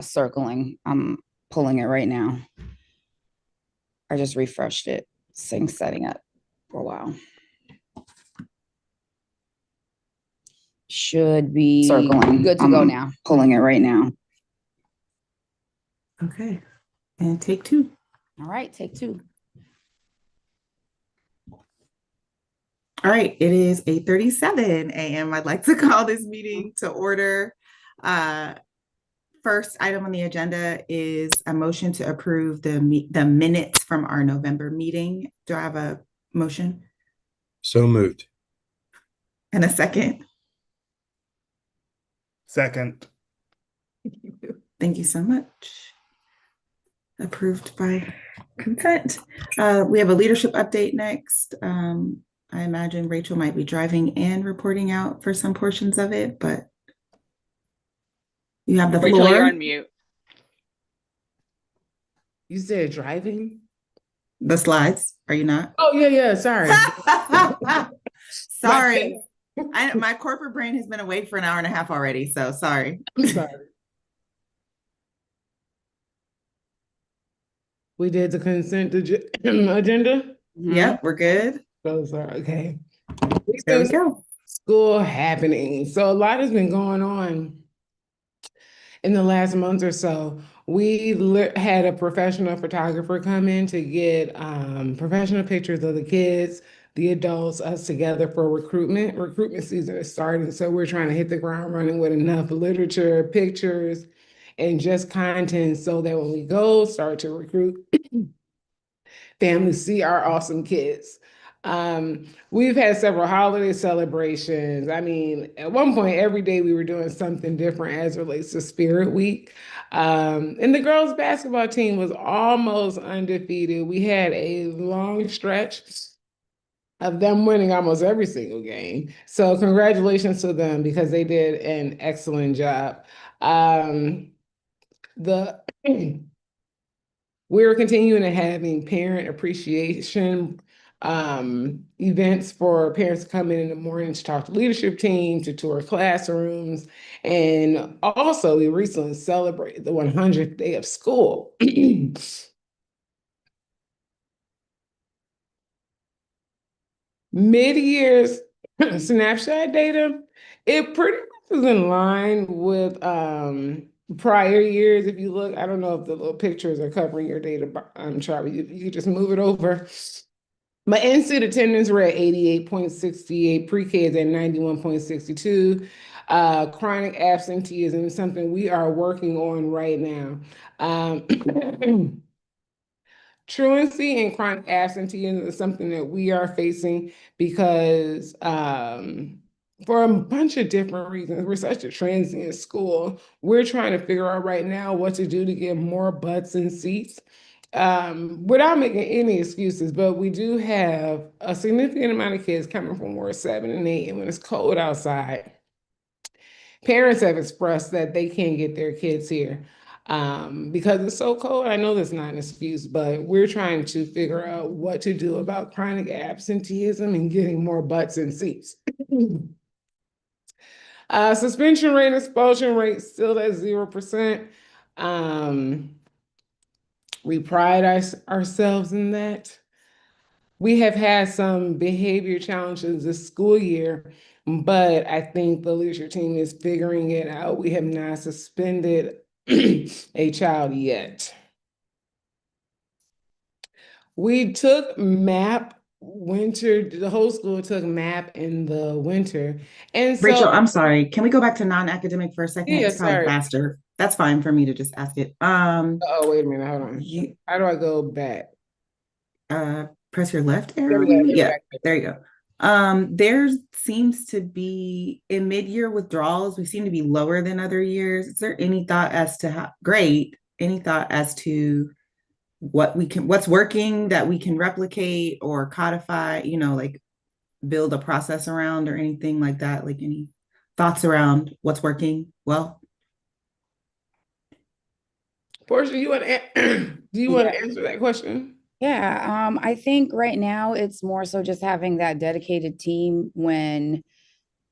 circling. I'm pulling it right now. I just refreshed it. Thing's setting up for a while. Should be circling. Good to go now. Pulling it right now. Okay. And take two. All right, take two. All right, it is 8:37 a.m. I'd like to call this meeting to order. First item on the agenda is a motion to approve the minutes from our November meeting. Do I have a motion? So moved. And a second? Second. Thank you so much. Approved by consent. We have a leadership update next. I imagine Rachel might be driving and reporting out for some portions of it, but you have the Rachel, floor. you're on mute. You said driving? The slides, are you not? Oh, yeah, sorry. Sorry. My corporate brain has been awake for an hour and a half already, so sorry. I'm sorry. We did the consent agenda? Yep, we're good. So sorry, okay. There we go. School happening. So a lot has been going on in the last month or so. We had a professional photographer come in to get professional pictures of the kids, the adults, us together for recruitment. Recruitment season is starting, so we're trying to hit the ground running with enough literature, pictures, and just content so that when we go start to recruit, families see our awesome kids. We've had several holiday celebrations. I mean, at one point, every day we were doing something different as it relates to Spirit Week. And the girls' basketball team was almost undefeated. We had a long stretch of them winning almost every single game. So congratulations to them because they did an excellent job. We're continuing to having parent appreciation events for parents to come in the morning to talk to leadership team, to tour classrooms. And also we recently celebrated the 100th day of school. Mid-year's snapshot data, it pretty much is in line with prior years. If you look, I don't know if the little pictures are covering your data, Charlie, you can just move it over. My in-seat attendance were at 88.68, pre-K is at 91.62. Chronic absenteeism is something we are working on right now. Truancy and chronic absenteeism is something that we are facing because for a bunch of different reasons, we're such a transient school. We're trying to figure out right now what to do to get more butts in seats without making any excuses, but we do have a significant amount of kids coming from Ward 7 and 8, and when it's cold outside, parents have expressed that they can't get their kids here because it's so cold. I know that's not an excuse, but we're trying to figure out what to do about chronic absenteeism and getting more butts in seats. Suspension rate, expulsion rate still at 0%. We pride ourselves in that. We have had some behavior challenges this school year, but I think the leadership team is figuring it out. We have not suspended a child yet. We took MAP winter, the whole school took MAP in the winter. And so, Rachel, I'm sorry. Can we go back to non-academic for a second? Yeah, it's probably sorry. faster. That's fine for me to just ask it. Oh, wait a minute, hold on. How do I go back? Press your left arrow. Yeah, there you go. There seems to be in mid-year withdrawals, we seem to be lower than other years. Is there any thought as to how any thought as to what's working that we can replicate or codify, like build a process around or anything like that? Like any thoughts around what's working well? Portia, do you want to answer that question? Yeah, I think right now it's more so just having that dedicated team when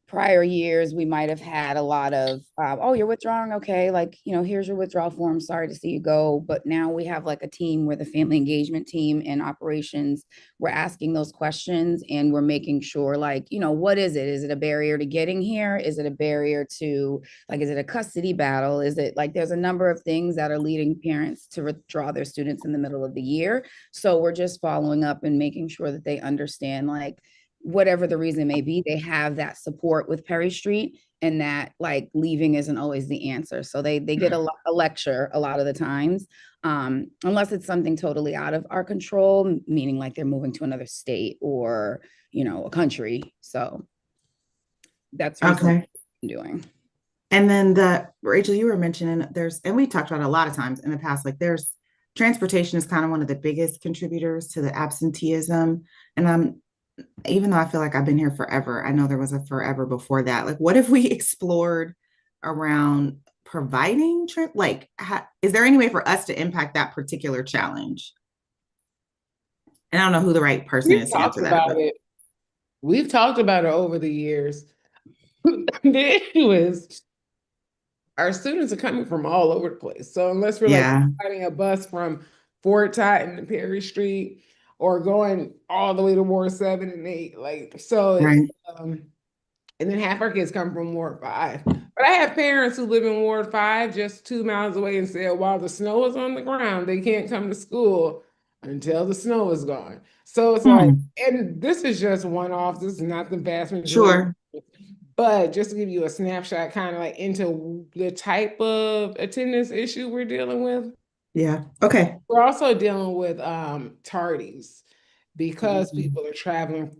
prior years, we might have had a lot of, oh, you're withdrawing. Okay. Like, here's your withdrawal form. Sorry to see you go. But now we have like a team where the family engagement team and operations, we're asking those questions and we're making sure like, what is it? Is it a barrier to getting here? Is it a barrier to like, is it a custody battle? Is it like, there's a number of things that are leading parents to withdraw their students in the middle of the year. So we're just following up and making sure that they understand like, whatever the reason may be, they have that support with Perry Street and that like leaving isn't always the answer. So they get a lecture a lot of the times, unless it's something totally out of our control, meaning like they're moving to another state or, a country. So that's recently Okay. doing. And then Rachel, you were mentioning and we talked about it a lot of times in the past, like there's transportation is kind of one of the biggest contributors to the absenteeism. And even though I feel like I've been here forever, I know there was a forever before that. Like, what if we explored around providing is there any way for us to impact that particular challenge? And I don't know who the right person We've is to talked answer that, about but it. We've talked about it over the years. The issue is our students are coming from all over the place. So unless we're like yeah, riding a bus from Fort Totten to Perry Street or going all the way to Ward 7 and 8, like so right. and then half our kids come from Ward 5. But I have parents who live in Ward 5 just 2 miles away and said while the snow is on the ground, they can't come to school until the snow is gone. So it's like, and this is just one off. This is not the vast majority. Sure. But just to give you a snapshot, kind of like into the type of attendance issue we're dealing with. Yeah. Okay. We're also dealing with tardies because people are traveling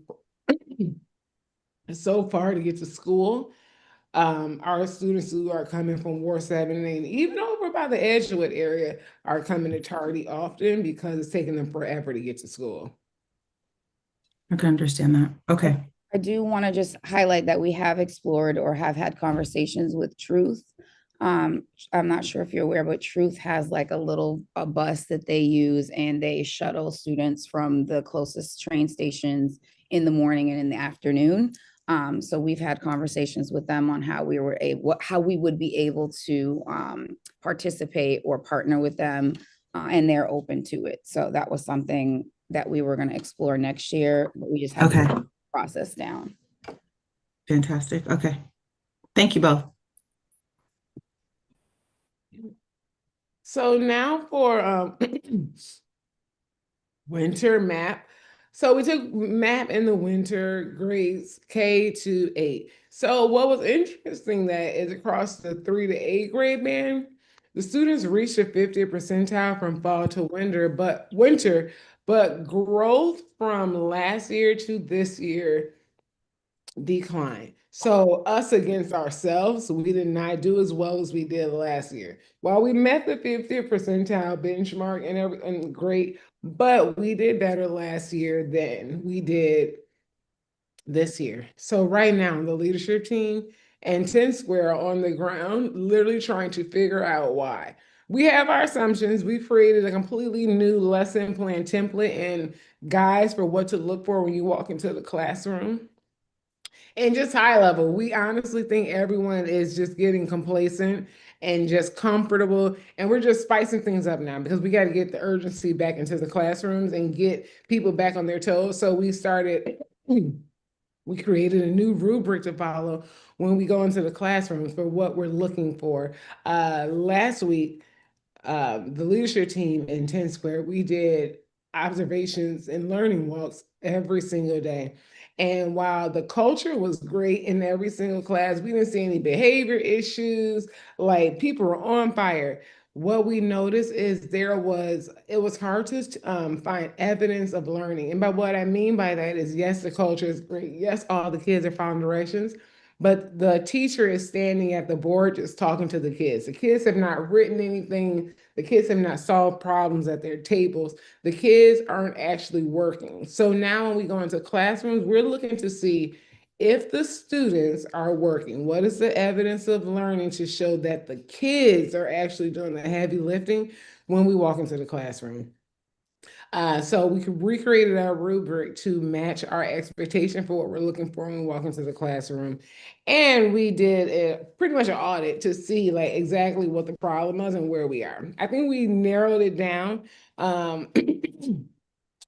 so far to get to school. Our students who are coming from Ward 7 and 8, even over by the Edgewood area, are coming to tardy often because it's taking them forever to get to school. I can understand that. Okay. I do want to just highlight that we have explored or have had conversations with Truth. I'm not sure if you're aware, but Truth has like a bus that they use and they shuttle students from the closest train stations in the morning and in the afternoon. So we've had conversations with them on how we would be able to participate or partner with them, and they're open to it. So that was something that we were going to explore next year, but we just have to process down. Fantastic. Okay. Thank you both. So now for winter map. So we took map in the winter grades K to 8. So what was interesting that is across the 3 to 8 grade band, the students reached a 50th percentile from fall to winter, but growth from last year to this year decline. So us against ourselves, we did not do as well as we did last year. While we met the 50th percentile benchmark and great, but we did better last year than we did this year. So right now, the leadership team and 10 Square are on the ground, literally trying to figure out why. We have our assumptions. We've created a completely new lesson plan template and guides for what to look for when you walk into the classroom. And just high level, we honestly think everyone is just getting complacent and just comfortable. And we're just spicing things up now because we got to get the urgency back into the classrooms and get people back on their toes. So we created a new rubric to follow when we go into the classrooms for what we're looking for. Last week, the leadership team in 10 Square, we did observations and learning walks every single day. And while the culture was great in every single class, we didn't see any behavior issues, like people were on fire. What we noticed is it was hard to find evidence of learning. And by what I mean by that is, yes, the culture is great. Yes, all the kids are following directions, but the teacher is standing at the board just talking to the kids. The kids have not written anything. The kids have not solved problems at their tables. The kids aren't actually working. So now when we go into classrooms, we're looking to see if the students are working. What is the evidence of learning to show that the kids are actually doing the heavy lifting when we walk into the classroom? So we recreated our rubric to match our expectation for what we're looking for when we walk into the classroom. And we did pretty much an audit to see like exactly what the problem was and where we are. I think we narrowed it down.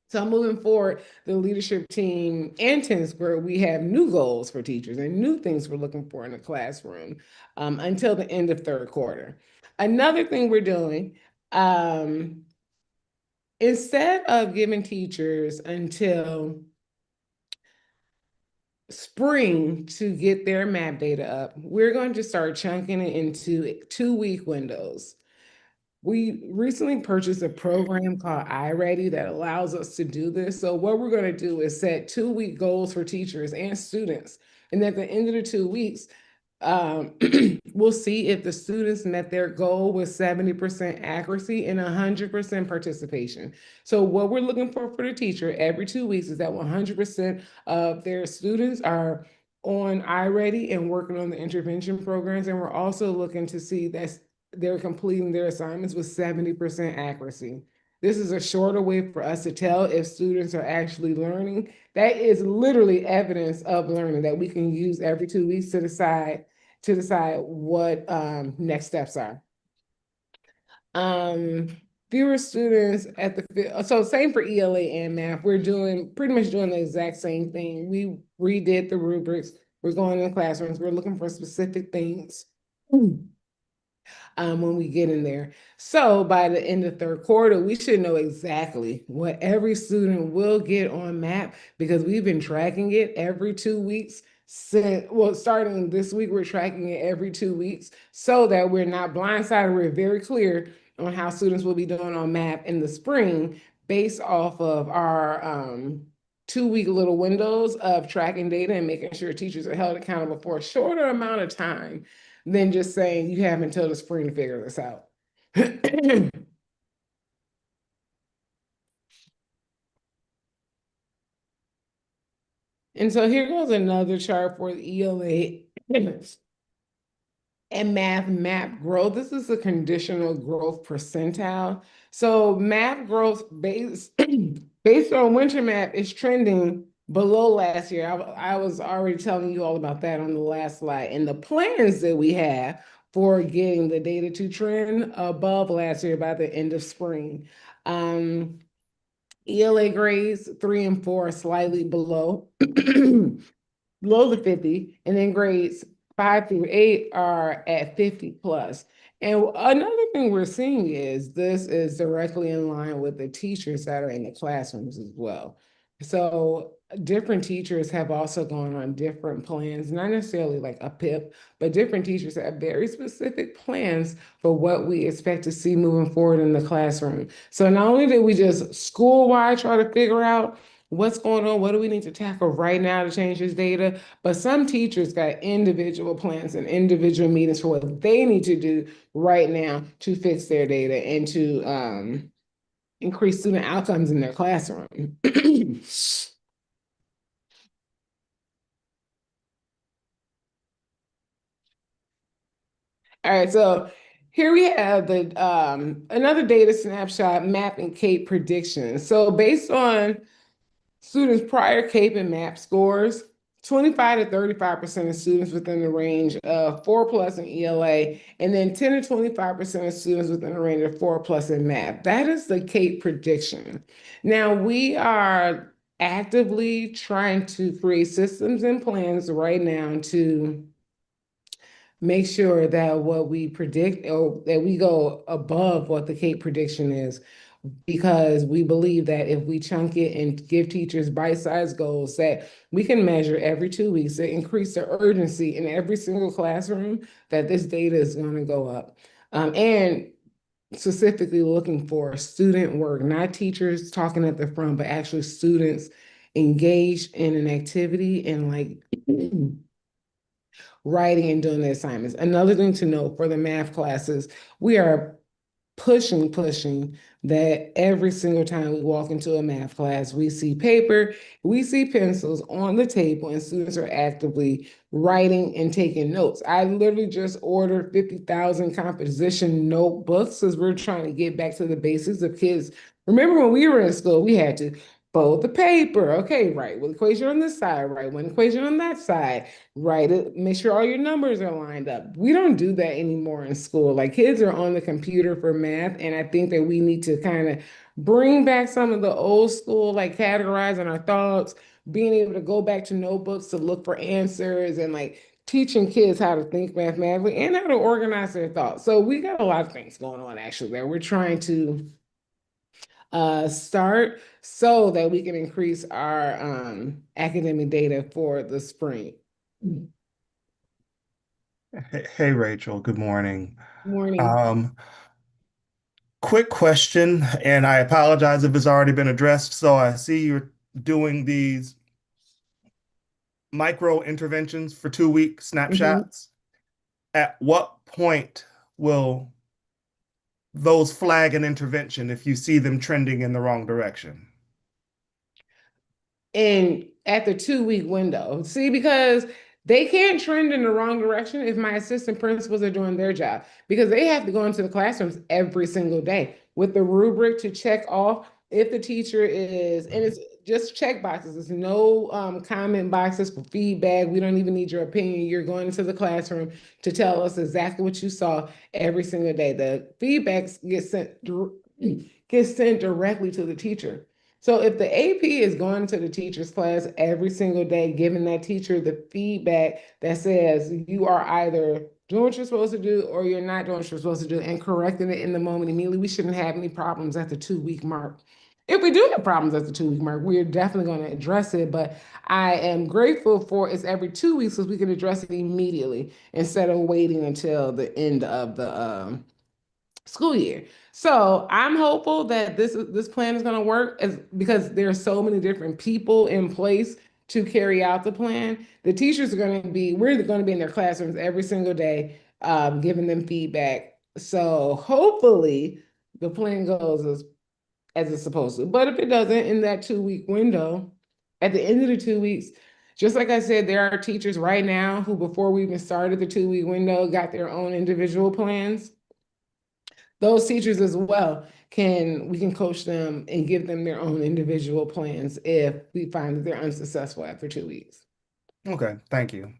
So moving forward, the leadership team and 10 Square, we have new goals for teachers and new things we're looking for in the classroom until the end of third quarter. Another thing we're doing, instead of giving teachers until spring to get their map data up, we're going to start chunking it into 2-week windows. We recently purchased a program called iReady that allows us to do this. So what we're going to do is set 2-week goals for teachers and students. And at the end of the 2 weeks, we'll see if the students met their goal with 70% accuracy and 100% participation. So what we're looking for the teacher every 2 weeks is that 100% of their students are on iReady and working on the intervention programs. And we're also looking to see that they're completing their assignments with 70% accuracy. This is a shorter way for us to tell if students are actually learning. That is literally evidence of learning that we can use every 2 weeks to decide what next steps are. Fewer students at the, so same for ELA and math. We're pretty much doing the exact same thing. We redid the rubrics. We're going in classrooms. We're looking for specific things when we get in there. So by the end of third quarter, we should know exactly what every student will get on MAP because we've been tracking it every 2 weeks. Starting this week, we're tracking it every 2 weeks so that we're not blindsided. We're very clear on how students will be doing on MAP in the spring based off of our 2-week little windows of tracking data and making sure teachers are held accountable for a shorter amount of time than just saying you have until the spring to figure this out. And so here goes another chart for the ELA and math map growth. This is a conditional growth percentile. So math growth based on winter map is trending below last year. I was already telling you all about that on the last slide. And the plans that we have for getting the data to trend above last year by the end of spring. ELA grades 3 and 4 are slightly below below the 50, and then grades 5 through 8 are at 50 plus. And another thing we're seeing is this is directly in line with the teachers that are in the classrooms as well. So different teachers have also gone on different plans, not necessarily like a PIP, but different teachers have very specific plans for what we expect to see moving forward in the classroom. So not only did we just school-wide try to figure out what's going on, what do we need to tackle right now to change this data, but some teachers got individual plans and individual meetings for what they need to do right now to fix their data and to increase student outcomes in their classroom. All right, so here we have the another data snapshot, map and CAPE predictions. So based on students' prior CAPE and MAP scores, 25 to 35% of students within the range of 4 plus in ELA, and then 10 to 25% of students within the range of 4 plus in MAP. That is the CAPE prediction. Now we are actively trying to create systems and plans right now to make sure that what we predict or that we go above what the CAPE prediction is, because we believe that if we chunk it and give teachers bite-sized goals that we can measure every 2 weeks to increase the urgency in every single classroom, that this data is going to go up. And specifically looking for student work, not teachers talking at the front, but actually students engaged in an activity and like writing and doing the assignments. Another thing to note for the math classes, we are pushing that every single time we walk into a math class, we see paper, we see pencils on the table, and students are actively writing and taking notes. I literally just ordered 50,000 composition notebooks because we're trying to get back to the basics of kids. Remember when we were in school, we had to fold the paper. Okay, right. One equation on this side, right. One equation on that side, right. Make sure all your numbers are lined up. We don't do that anymore in school. Like kids are on the computer for math. And I think that we need to kind of bring back some of the old school, like categorizing our thoughts, being able to go back to notebooks to look for answers and like teaching kids how to think mathematically and how to organize their thoughts. So we got a lot of things going on actually that we're trying to start so that we can increase our academic data for the spring. Hey, Rachel, good morning. Morning. Quick question, and I apologize if it's already been addressed. So I see you're doing these micro interventions for 2-week snapshots. At what point will those flag an intervention if you see them trending in the wrong direction? And at the 2-week window. See, because they can't trend in the wrong direction if my assistant principals are doing their job, because they have to go into the classrooms every single day with the rubric to check off if the teacher is, and it's just check boxes. There's no comment boxes for feedback. We don't even need your opinion. You're going into the classroom to tell us exactly what you saw every single day. The feedbacks get sent directly to the teacher. So if the AP is going to the teacher's class every single day, giving that teacher the feedback that says you are either doing what you're supposed to do or you're not doing what you're supposed to do, and correcting it in the moment immediately, we shouldn't have any problems at the 2-week mark. If we do have problems at the 2-week mark, we're definitely going to address it. But I am grateful for it's every 2 weeks so we can address it immediately instead of waiting until the end of the school year. So I'm hopeful that this plan is going to work because there are so many different people in place to carry out the plan. The teachers are going to be, we're going to be in their classrooms every single day, giving them feedback. So hopefully the plan goes as it's supposed to. But if it doesn't in that 2-week window, at the end of the 2 weeks, just like I said, there are teachers right now who, before we even started the 2-week window, got their own individual plans. Those teachers as well we can coach them and give them their own individual plans if we find that they're unsuccessful after 2 weeks. Okay, thank you.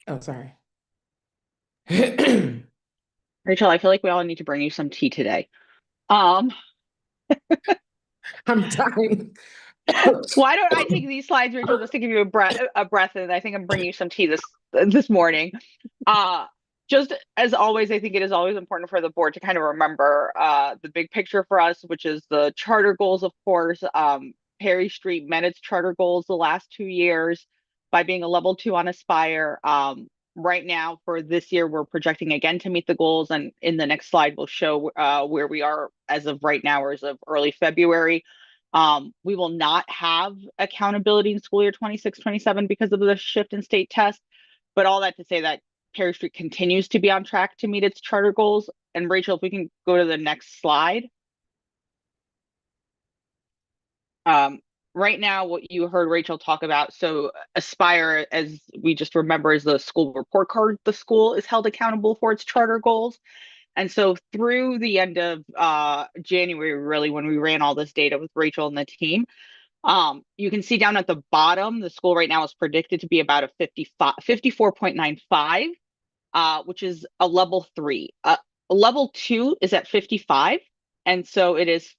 Oh, sorry. Rachel, I feel like we all need to bring you some tea today. I'm dying. Why don't I take these slides, Rachel, just to give you a breath, and I think I'm bringing you some tea this morning. Just as always, I think it is always important for the board to kind of remember the big picture for us, which is the charter goals, of course. Perry Street met its charter goals the last 2 years by being a level 2 on Aspire. Right now, for this year, we're projecting again to meet the goals, and in the next slide, we'll show where we are as of right now, or as of early February. We will not have accountability in school year 26-27 because of the shift in state test, but all that to say that Perry Street continues to be on track to meet its charter goals. And Rachel, if we can go to the next slide. Right now, what you heard Rachel talk about, so Aspire, as we just remember, is the school report card. The school is held accountable for its charter goals. And so through the end of January, really, when we ran all this data with Rachel and the team, you can see down at the bottom, the school right now is predicted to be about a 54.95, which is a level 3. A level 2 is at 55. And so it is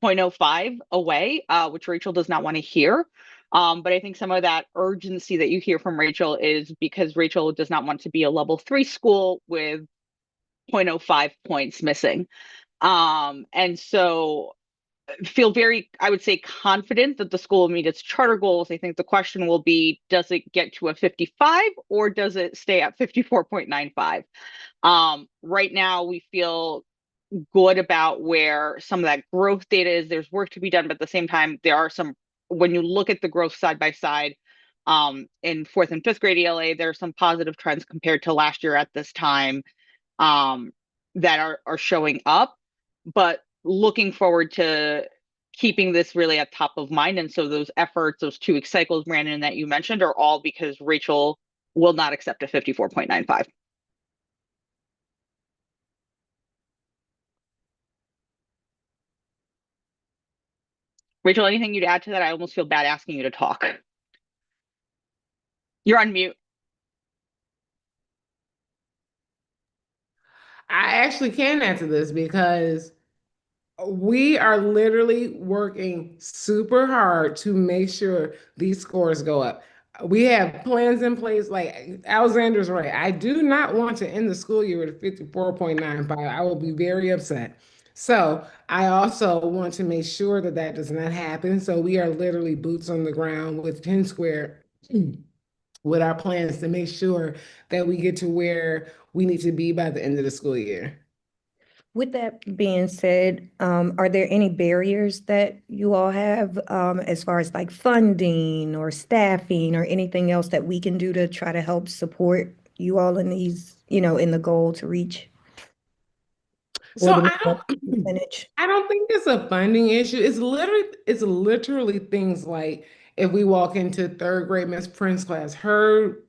0.05 away, which Rachel does not want to hear. But I think some of that urgency that you hear from Rachel is because Rachel does not want to be a level 3 school with 0.05 points missing. And so feel very, I would say, confident that the school will meet its charter goals. I think the question will be, does it get to a 55 or does it stay at 54.95? Right now, we feel good about where some of that growth data is. There's work to be done, but at the same time, there are some, when you look at the growth side by side, In fourth and fifth grade ELA, there are some positive trends compared to last year at this time, that are showing up, but looking forward to keeping this really at top of mind. And so those efforts, those 2 week cycles, Brandon, that you mentioned, are all because Rachel will not accept a 54.95. Rachel, anything you'd add to that? I almost feel bad asking you to talk. You're on mute. I actually can answer this because we are literally working super hard to make sure these scores go up. We have plans in place. Like Alexander's right. I do not want to end the school year with a 54.95. I will be very upset. So I also want to make sure that that does not happen. So we are literally boots on the ground with 10 Square with our plans to make sure that we get to where we need to be by the end of the school year. With that being said, are there any barriers that you all have as far as like funding or staffing or anything else that we can do to try to help support you all in these, in the goal to reach? So or the I don't percentage? I don't think it's a funding issue. It's literally things like if we walk into third grade Miss Prince class, her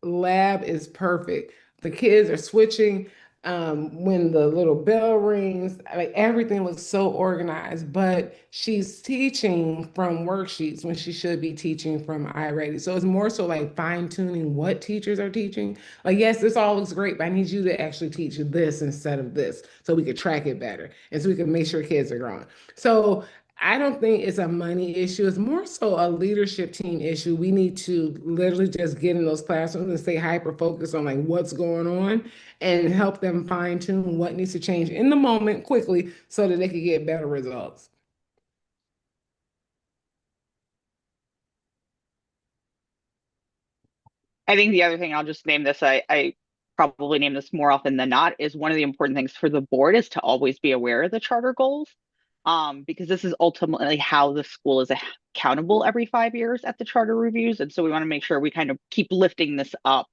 lab is perfect. The kids are switching when the little bell rings. Like everything looks so organized, but she's teaching from worksheets when she should be teaching from iReady. So it's more so like fine tuning what teachers are teaching. Like, yes, this all looks great, but I need you to actually teach this instead of this so we can track it better and so we can make sure kids are growing. So I don't think it's a money issue. It's more so a leadership team issue. We need to literally just get in those classrooms and stay hyper focused on like what's going on and help them fine tune what needs to change in the moment quickly so that they can get better results. I think the other thing, I'll just name this, I probably name this more often than not, is one of the important things for the board is to always be aware of the charter goals. Because this is ultimately how the school is accountable every 5 years at the charter reviews. And so we want to make sure we kind of keep lifting this up.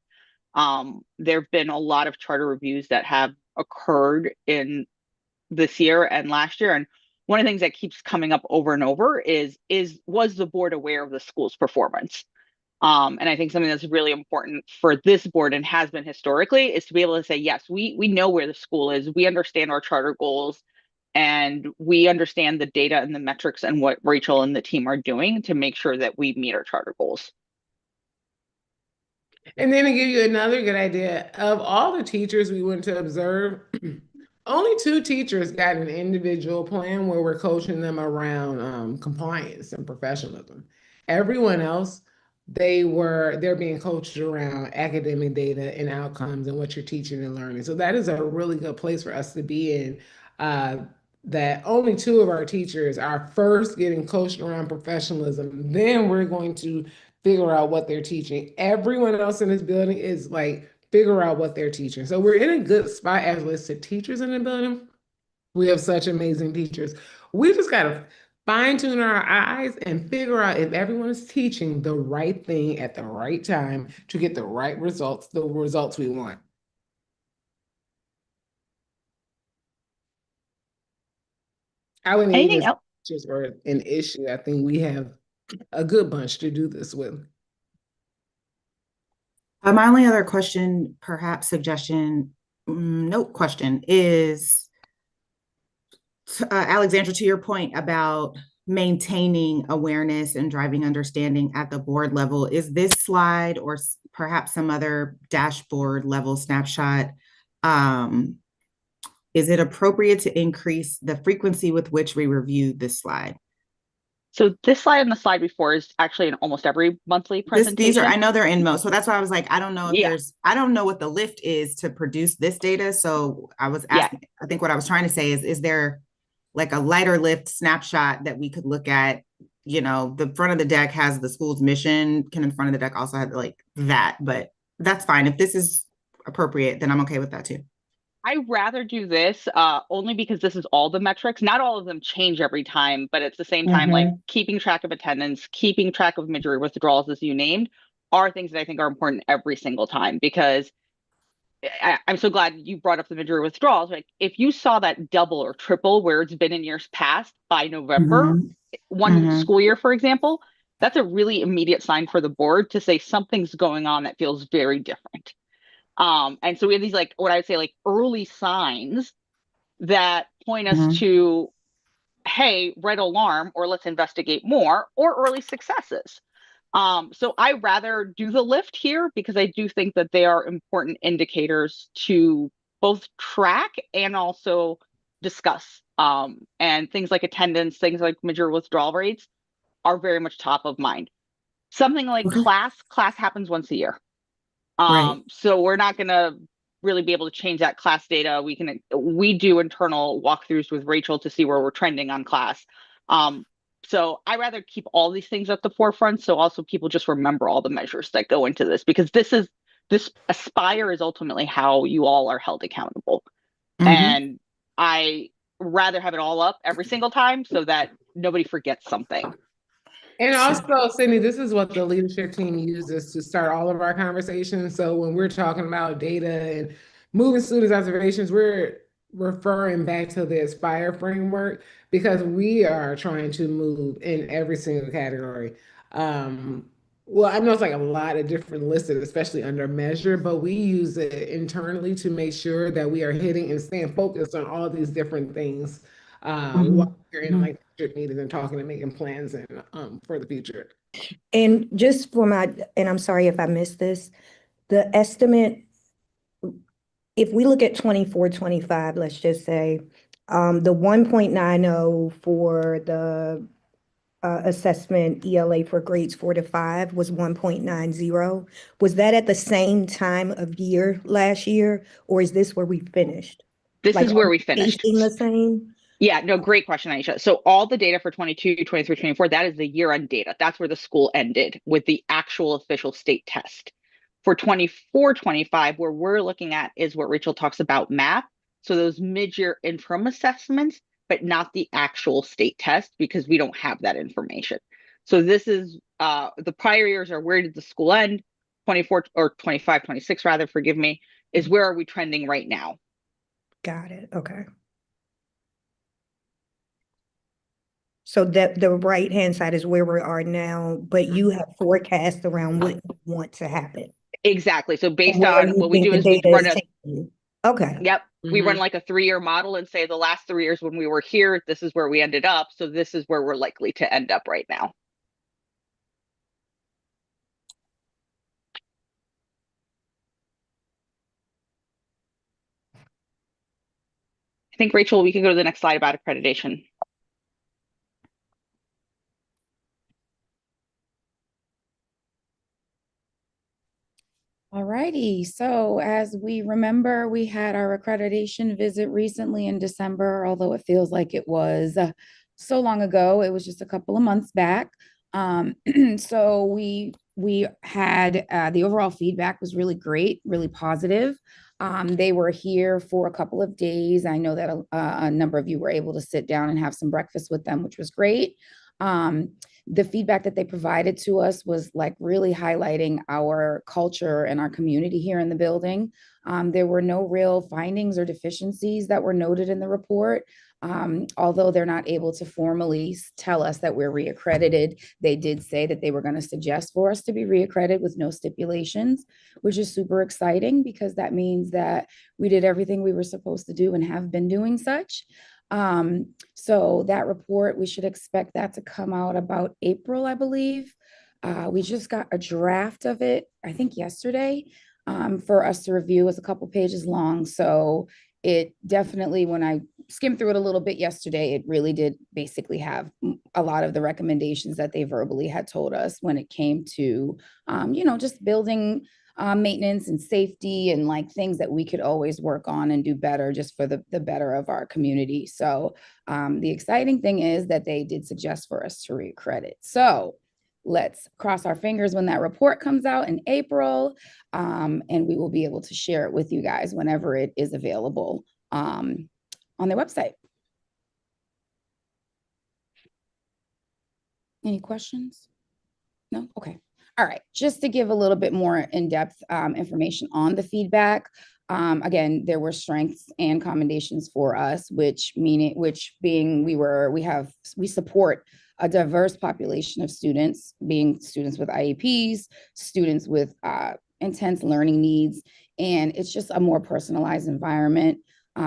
There have been a lot of charter reviews that have occurred in this year and last year. And one of the things that keeps coming up over and over is was the board aware of the school's performance? And I think something that's really important for this board and has been historically is to be able to say, yes, we know where the school is. We understand our charter goals and we understand the data and the metrics and what Rachel and the team are doing to make sure that we meet our charter goals. And then to give you another good idea, of all the teachers we went to observe, only 2 teachers got an individual plan where we're coaching them around compliance and professionalism. Everyone else, they're being coached around academic data and outcomes and what you're teaching and learning. So that is a really good place for us to be in. That only 2 of our teachers are first getting coached around professionalism. Then we're going to figure out what they're teaching. Everyone else in this building is like figure out what they're teaching. So we're in a good spot as listed teachers in the building. We have such amazing teachers. We just got to fine tune our eyes and figure out if everyone is teaching the right thing at the right time to get the right results, the results we want. I wouldn't Anything even else? just for an issue. I think we have a good bunch to do this with. My only other question, perhaps suggestion, note question is, Alexandra, to your point about maintaining awareness and driving understanding at the board level, is this slide or perhaps some other dashboard level snapshot, is it appropriate to increase the frequency with which we review this slide? So this slide and the slide before is actually in almost every monthly presentation. I know they're in most, so that's why I was like, I don't know if Yeah. I don't know what the lift is to produce this data. So I was asking, I think what I was trying to say is there like a lighter lift snapshot that we could look at? You know, the front of the deck has the school's mission. Can the front of the deck also have like that? But that's fine. If this is appropriate, then I'm okay with that too. I rather do this only because this is all the metrics. Not all of them change every time, but at the same time, like keeping track of attendance, keeping track of majority withdrawals, as you named, are things that I think are important every single time. Because I'm so glad you brought up the majority withdrawals. Like if you saw that double or triple where it's been in years past by November, one school year, for example, that's a really immediate sign for the board to say something's going on that feels very different. And so we have these like what I would say like early signs that point us to, hey, red alarm, or let's investigate more, or early successes. So I rather do the lift here because I do think that they are important indicators to both track and also discuss. And things like attendance, things like major withdrawal rates are very much top of mind. Something like class happens once a year. So we're not going to really be able to change that class data. We do internal walkthroughs with Rachel to see where we're trending on class. So I rather keep all these things at the forefront. So also people just remember all the measures that go into this, because this Aspire is ultimately how you all are held accountable. And I rather have it all up every single time so that nobody forgets something. And also, Sydney, this is what the leadership team uses to start all of our conversations. So when we're talking about data and moving students' observations, we're referring back to the Aspire framework because we are trying to move in every single category. Well, I know it's like a lot of different listed, especially under measure, but we use it internally to make sure that we are hitting and staying focused on all these different things while you're in like meetings and talking and making plans and for the future. And just for and I'm sorry if I missed this, the estimate, if we look at 24, 25, let's just say, the 1.90 for the assessment ELA for grades 4 to 5 was 1.90. Was that at the same time of year last year, or is this where we finished? This is where we finished. The same? Yeah, no, great question, Aisha. So all the data for 22, 23, 24, that is the year-end data. That's where the school ended with the actual official state test. For 24, 25, where we're looking at is what Rachel talks about MAP. So those mid-year interim assessments, but not the actual state test because we don't have that information. So this is the prior years are where did the school end? 24 or 25, 26 rather, forgive me, is where are we trending right now? Got it. Okay. So that the right-hand side is where we are now, but you have forecast around what you want to happen. Exactly. So based on what we do is we run okay. Yep. We run like a 3-year model and say the last 3 years when we were here, this is where we ended up. So this is where we're likely to end up right now. I think, Rachel, we can go to the next slide about accreditation. All righty. So as we remember, we had our accreditation visit recently in December, although it feels like it was so long ago. It was just a couple of months back. So we had the overall feedback was really great, really positive. They were here for a couple of days. I know that a number of you were able to sit down and have some breakfast with them, which was great. The feedback that they provided to us was like really highlighting our culture and our community here in the building. There were no real findings or deficiencies that were noted in the report. Although they're not able to formally tell us that we're reaccredited, they did say that they were going to suggest for us to be reaccredited with no stipulations, which is super exciting because that means that we did everything we were supposed to do and have been doing such. So that report, we should expect that to come out about April, I believe. We just got a draft of it, I think yesterday, for us to review. It's a couple pages long. So it definitely, when I skimmed through it a little bit yesterday, it really did basically have a lot of the recommendations that they verbally had told us when it came to, just building maintenance and safety and like things that we could always work on and do better just for the better of our community. So the exciting thing is that they did suggest for us to reaccredit. So let's cross our fingers when that report comes out in April, and we will be able to share it with you guys whenever it is available on their website. Any questions? No? Okay. All right. Just to give a little bit more in-depth information on the feedback. Again, there were strengths and commendations for us, which being we support a diverse population of students, being students with IEPs, students with intense learning needs, and it's just a more personalized environment.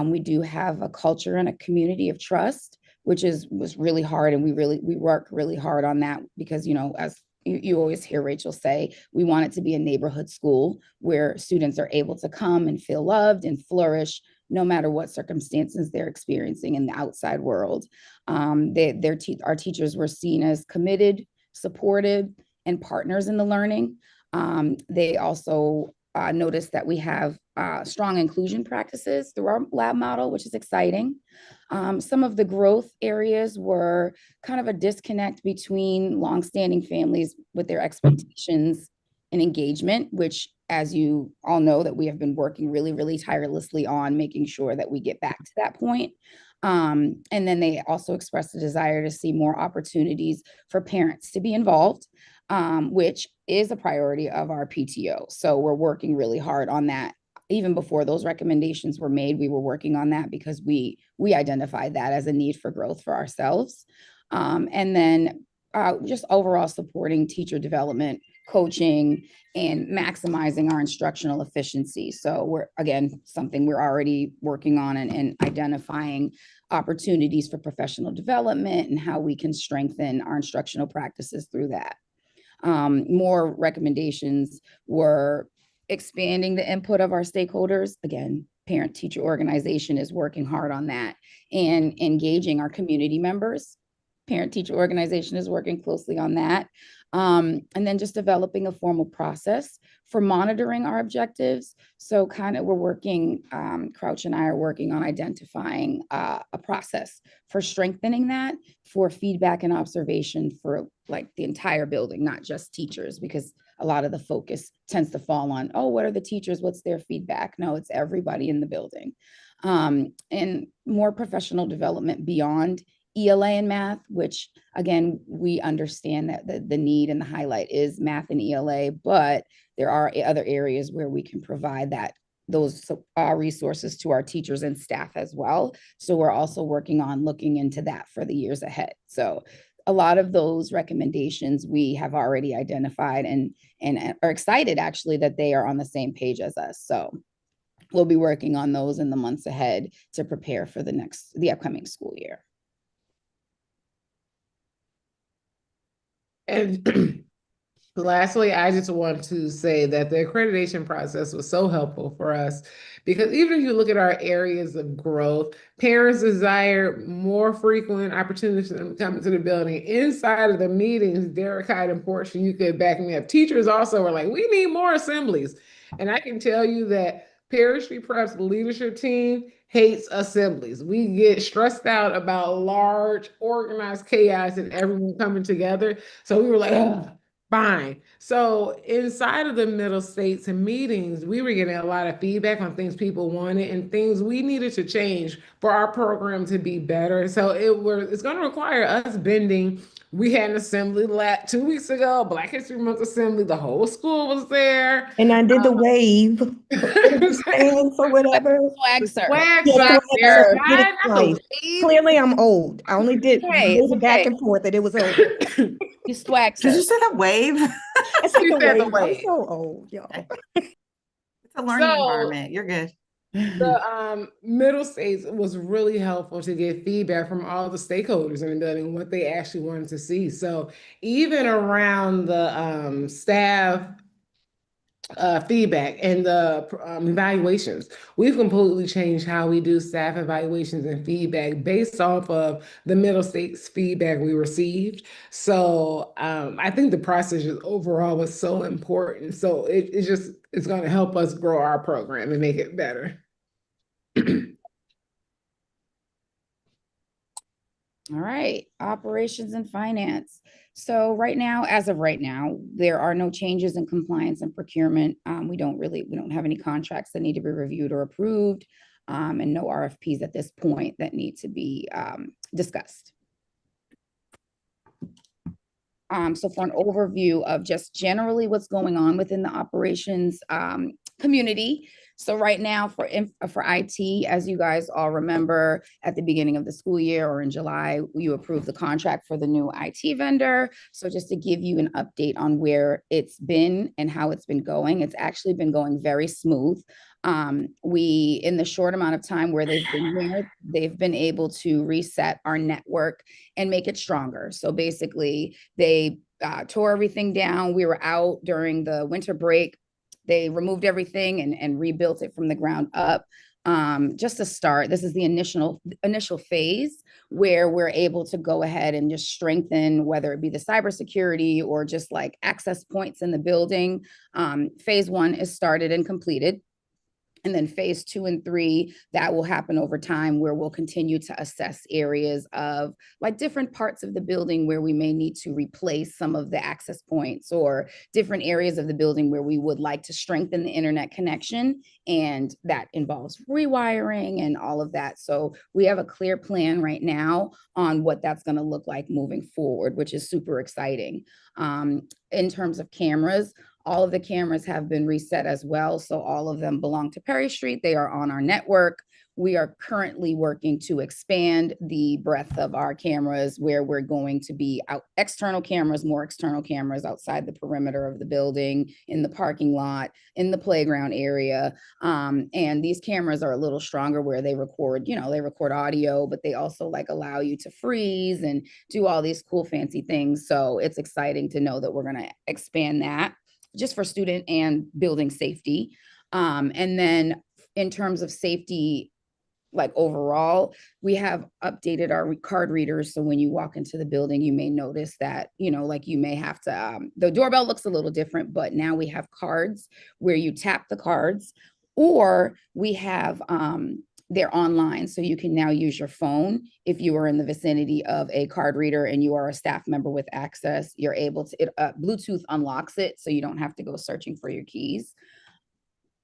We do have a culture and a community of trust, which was really hard, and we work really hard on that because, you know, as you always hear Rachel say, we want it to be a neighborhood school where students are able to come and feel loved and flourish no matter what circumstances they're experiencing in the outside world. Our teachers were seen as committed, supportive, and partners in the learning. They also noticed that we have strong inclusion practices through our lab model, which is exciting. Some of the growth areas were kind of a disconnect between longstanding families with their expectations and engagement, which, as you all know, that we have been working really, really tirelessly on making sure that we get back to that point. And then they also expressed a desire to see more opportunities for parents to be involved, which is a priority of our PTO. So we're working really hard on that. Even before those recommendations were made, we were working on that because we identified that as a need for growth for ourselves. And then just overall supporting teacher development, coaching, and maximizing our instructional efficiency. So we're, again, something we're already working on and identifying opportunities for professional development and how we can strengthen our instructional practices through that. More recommendations were expanding the input of our stakeholders. Again, parent-teacher organization is working hard on that, and engaging our community members. Parent-teacher organization is working closely on that. And then just developing a formal process for monitoring our objectives. So kind of we're working, Crouch and I are working on identifying a process for strengthening that, for feedback and observation for like the entire building, not just teachers, because a lot of the focus tends to fall on, oh, what are the teachers? What's their feedback? No, it's everybody in the building. And more professional development beyond ELA and math, which again, we understand that the need and the highlight is math and ELA, but there are other areas where we can provide those resources to our teachers and staff as well. So we're also working on looking into that for the years ahead. So a lot of those recommendations we have already identified and are excited actually that they are on the same page as us. So we'll be working on those in the months ahead to prepare for the upcoming school year. And lastly, I just want to say that the accreditation process was so helpful for us because even if you look at our areas of growth, parents desire more frequent opportunities to come into the building. Inside of the meetings, Derek Hyde and Portia, you could back me up. Teachers also were like, we need more assemblies. And I can tell you that Parish Street Prep's leadership team hates assemblies. We get stressed out about large, organized chaos and everyone coming together. So we were like, ugh. Fine. So inside of the middle states and meetings, we were getting a lot of feedback on things people wanted and things we needed to change for our program to be better. So it's going to require us bending. We had an assembly 2 weeks ago, Black History Month assembly. The whole school was there. And I did the wave, stands or whatever. Swag, sir. Swag, Yeah, sir. swag, I did it Not the twice. wave. Clearly, I'm old. I only did Okay, it's it back okay. and forth, and it was over. You swag, Did sir. you say the wave? I said She the said the wave. I'm wave. so old, y'all. It's a learning So- environment. You're good. The middle states was really helpful to get feedback from all the stakeholders in the building, what they actually wanted to see. So even around the staff feedback and the evaluations, we've completely changed how we do staff evaluations and feedback based off of the middle states feedback we received. So I think the process just overall was so important. So it's going to help us grow our program and make it better. All right, operations and finance. So as of right now, there are no changes in compliance and procurement. We don't have any contracts that need to be reviewed or approved, and no RFPs at this point that need to be discussed. So for an overview of just generally what's going on within the operations community. So right now for IT, as you guys all remember, at the beginning of the school year or in July, you approved the contract for the new IT vendor. So just to give you an update on where it's been and how it's been going, it's actually been going very smooth. In the short amount of time where they've been here, they've been able to reset our network and make it stronger. So basically, they tore everything down. We were out during the winter break. They removed everything and rebuilt it from the ground up. Just to start, this is the initial phase where we're able to go ahead and just strengthen, whether it be the cybersecurity or just like access points in the building. Phase 1 is started and completed. And then phase 2 and 3, that will happen over time, where we'll continue to assess areas of like different parts of the building where we may need to replace some of the access points, or different areas of the building where we would like to strengthen the internet connection. And that involves rewiring and all of that. So we have a clear plan right now on what that's going to look like moving forward, which is super exciting. In terms of cameras, all of the cameras have been reset as well. So all of them belong to Perry Street. They are on our network. We are currently working to expand the breadth of our cameras, where we're going to be more external cameras outside the perimeter of the building, in the parking lot, in the playground area. And these cameras are a little stronger, where they record audio, but they also like allow you to freeze and do all these cool fancy things. So it's exciting to know that we're going to expand that, just for student and building safety. And then in terms of safety, like overall, we have updated our card readers. So when you walk into the building, you may notice that, like you may have to, the doorbell looks a little different, but now we have cards where you tap the cards, or we have, they're online. So you can now use your phone. If you are in the vicinity of a card reader and you are a staff member with access, you're able to, Bluetooth unlocks it, so you don't have to go searching for your keys.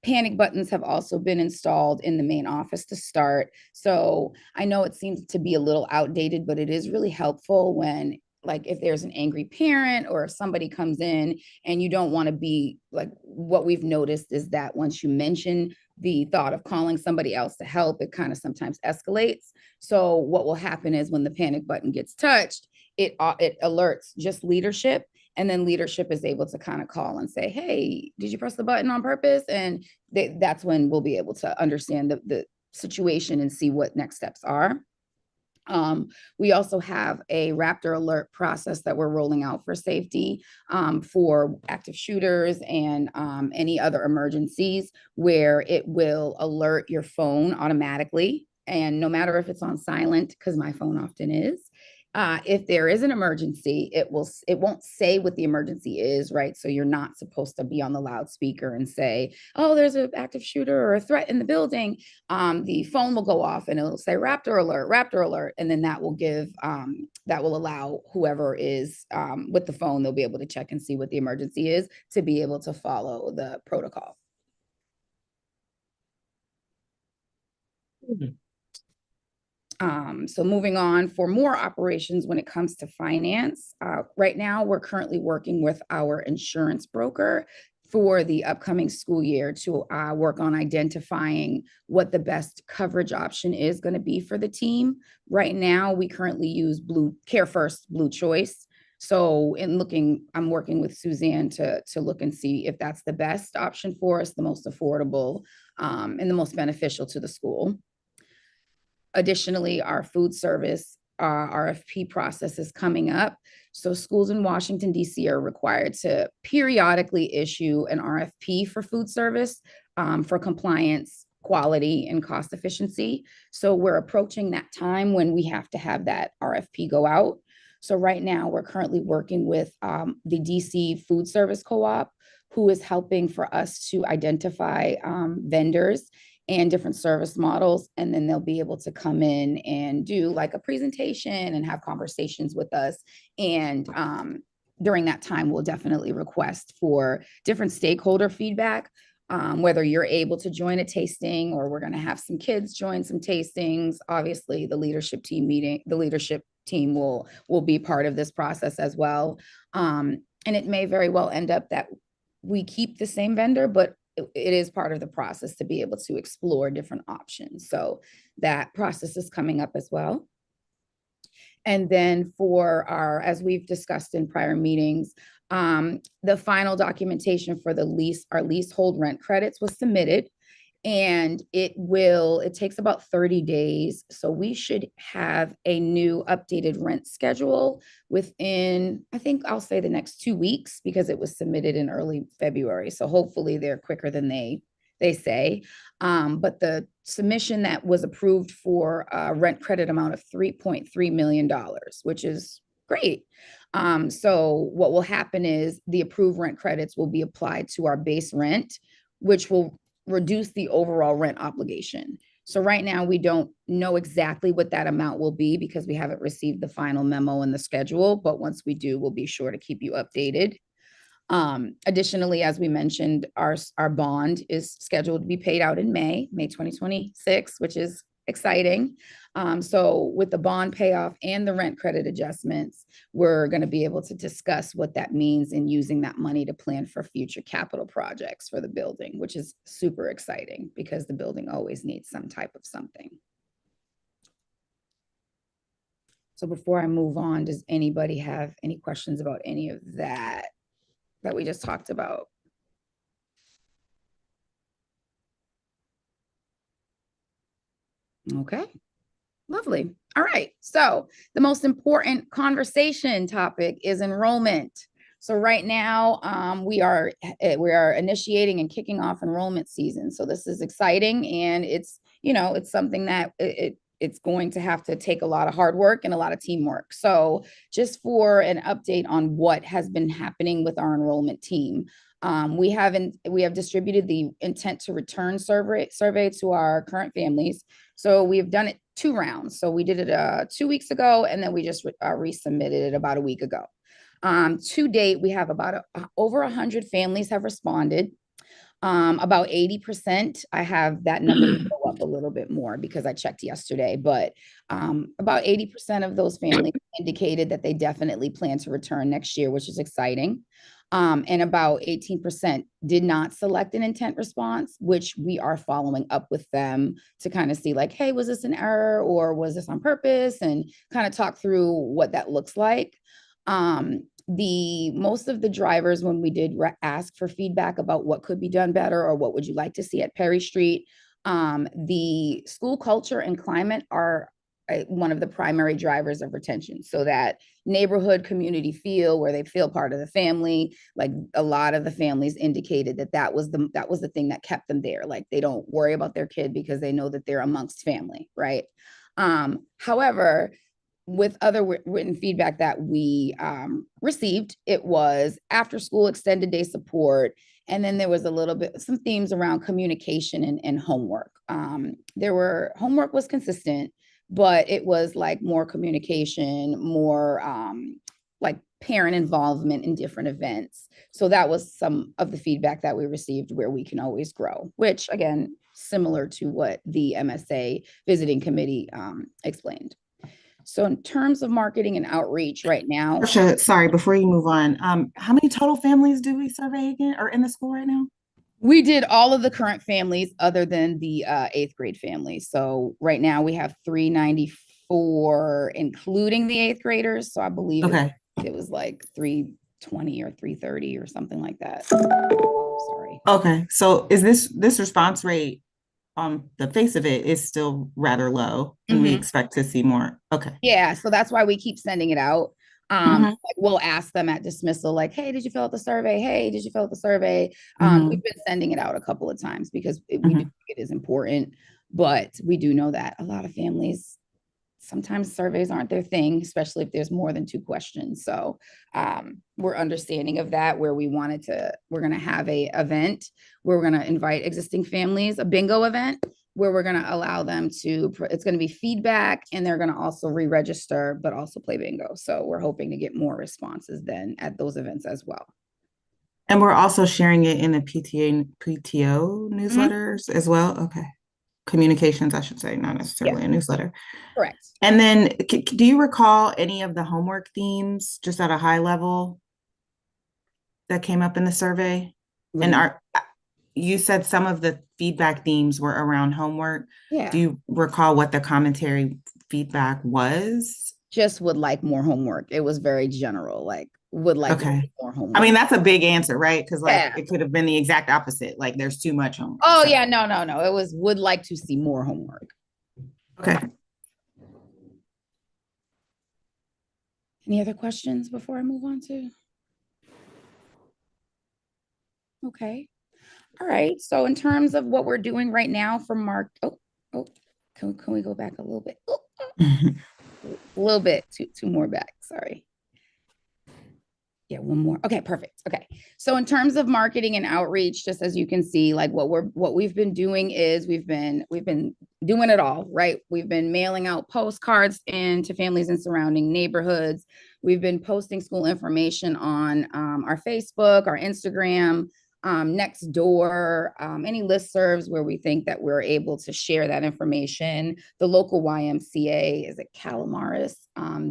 Panic buttons have also been installed in the main office to start. So I know it seems to be a little outdated, but it is really helpful when, like, if there's an angry parent or if somebody comes in and you don't want to be like, what we've noticed is that once you mention the thought of calling somebody else to help, it kind of sometimes escalates. So what will happen is when the panic button gets touched, it alerts just leadership. And then leadership is able to kind of call and say, hey, did you press the button on purpose? And that's when we'll be able to understand the situation and see what next steps are. We also have a Raptor alert process that we're rolling out for safety, for active shooters and any other emergencies, where it will alert your phone automatically. And no matter if it's on silent, because my phone often is, if there is an emergency, it won't say what the emergency is, right? So you're not supposed to be on the loudspeaker and say, oh, there's an active shooter or a threat in the building. The phone will go off and it'll say Raptor alert. And then that will allow whoever is with the phone, they'll be able to check and see what the emergency is to be able to follow the protocol. Mm-hmm. So moving on, for more operations when it comes to finance, right now we're currently working with our insurance broker for the upcoming school year to work on identifying what the best coverage option is going to be for the team. Right now, we currently use Care First Blue Choice. So I'm working with Suzanne to look and see if that's the best option for us, the most affordable, and the most beneficial to the school. Additionally, our food service RFP process is coming up. So schools in Washington, D.C. are required to periodically issue an RFP for food service for compliance, quality, and cost efficiency. So we're approaching that time when we have to have that RFP go out. So right now, we're currently working with the DC Food Service Co-op, who is helping for us to identify vendors and different service models. And then they'll be able to come in and do like a presentation and have conversations with us. And during that time, we'll definitely request for different stakeholder feedback, whether you're able to join a tasting or we're going to have some kids join some tastings. Obviously, the leadership team will be part of this process as well. And it may very well end up that we keep the same vendor, but it is part of the process to be able to explore different options. So that process is coming up as well. And then for as we've discussed in prior meetings, the final documentation for our leasehold rent credits was submitted, and it takes about 30 days. So we should have a new updated rent schedule within, I think I'll say the next 2 weeks, because it was submitted in early February. So hopefully they're quicker than they say. But the submission that was approved for a rent credit amount of $3.3 million, which is great. So what will happen is the approved rent credits will be applied to our base rent, which will reduce the overall rent obligation. So right now we don't know exactly what that amount will be because we haven't received the final memo and the schedule, but once we do, we'll be sure to keep you updated. Additionally, as we mentioned, our bond is scheduled to be paid out in May 2026, which is exciting. So with the bond payoff and the rent credit adjustments, we're going to be able to discuss what that means in using that money to plan for future capital projects for the building, which is super exciting because the building always needs some type of something. So before I move on, does anybody have any questions about any of that we just talked about? Okay, lovely. All right, so the most important conversation topic is enrollment. So right now, we are initiating and kicking off enrollment season. So this is exciting, and it's something that it's going to have to take a lot of hard work and a lot of teamwork. So just for an update on what has been happening with our enrollment team, we have distributed the intent to return survey to our current families. So we've done it 2 rounds. So we did it 2 weeks ago, and then we just resubmitted it about a week ago. To date, we have about over 100 families have responded. About 80%, I have that number go up a little bit more because I checked yesterday, but about 80% of those families indicated that they definitely plan to return next year, which is exciting. And about 18% did not select an intent response, which we are following up with them to kind of see like, hey, was this an error or was this on purpose? And kind of talk through what that looks like. Most of the drivers, when we did ask for feedback about what could be done better or what would you like to see at Perry Street, the school culture and climate are one of the primary drivers of retention. So that neighborhood community feel where they feel part of the family, like a lot of the families indicated that was the thing that kept them there. Like they don't worry about their kid because they know that they're amongst family, right? However, with other written feedback that we received, it was after school extended day support. And then there was some themes around communication and homework. Homework was consistent, but it was like more communication, more like parent involvement in different events. So that was some of the feedback that we received where we can always grow, which again, similar to what the MSA visiting committee explained. So in terms of marketing and outreach right now. Marsha, sorry, before you move on, how many total families do we survey again or in the school right now? We did all of the current families other than the 8th grade families. So right now we have 394, including the 8th graders. So I believe it was like 320 or 330 or something like that. Sorry. Okay. So is this response rate on the face of it is still rather low and we expect to see more? Okay. Yeah. So that's why we keep sending it out. Like we'll ask them at dismissal, like, hey, did you fill out the survey? Hey, did you fill out the survey? We've been sending it out a couple of times because we do think it is important, but we do know that a lot of families sometimes surveys aren't their thing, especially if there's more than 2 questions. So we're understanding of that, where we're going to have a event where we're going to invite existing families, a bingo event, where we're going to allow them to, it's going to be feedback, and they're going to also re-register, but also play bingo. So we're hoping to get more responses then at those events as well. And we're also sharing it in the PTO newsletters as well. Okay. Communications, I should say, not necessarily a newsletter. Correct. And then do you recall any of the homework themes, just at a high level, that came up in the survey? And you said some of the feedback themes were around homework. Yeah. Do you recall what the commentary feedback was? Just would like more homework. It was very general, like would like more homework. I mean, that's a big answer, right? Because it could have been the exact opposite. Like there's too much homework. Oh yeah, no. It was would like to see more homework. Okay. Any other questions before I move on to? Okay. All right. So in terms of what we're doing right now for can we go back a little bit? A little bit, two more back. Sorry. Yeah, one more. Okay, perfect. Okay. So in terms of marketing and outreach, just as you can see, like what we've been doing is we've been doing it all, right? We've been mailing out postcards into families in surrounding neighborhoods. We've been posting school information on our Facebook, our Instagram, next door, any listservs where we think that we're able to share that information. The local YMCA, is it Calamaris?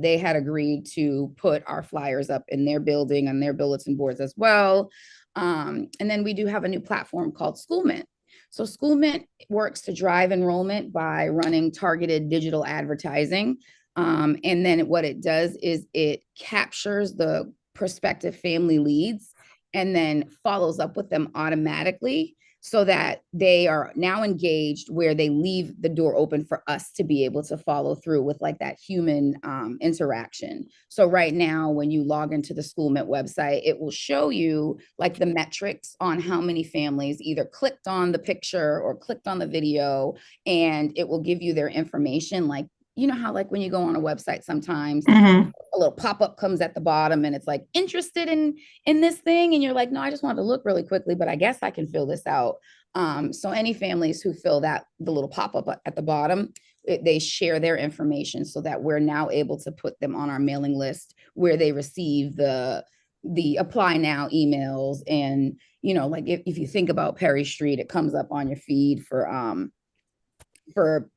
They had agreed to put our flyers up in their building on their bulletin boards as well. And then we do have a new platform called Schoolmint. So Schoolmint works to drive enrollment by running targeted digital advertising. And then what it does is it captures the prospective family leads and then follows up with them automatically, so that they are now engaged, where they leave the door open for us to be able to follow through with like that human interaction. So right now, when you log into the Schoolmint website, it will show you like the metrics on how many families either clicked on the picture or clicked on the video, and it will give you their information. Like, you know how like when you go on a website, sometimes a little pop-up comes at the bottom and it's like interested in this thing, and you're like, no, I just wanted to look really quickly, but I guess I can fill this out. So any families who fill the little pop-up at the bottom, they share their information, so that we're now able to put them on our mailing list, where they receive the apply now emails. And like if you think about Perry Street, it comes up on your feed for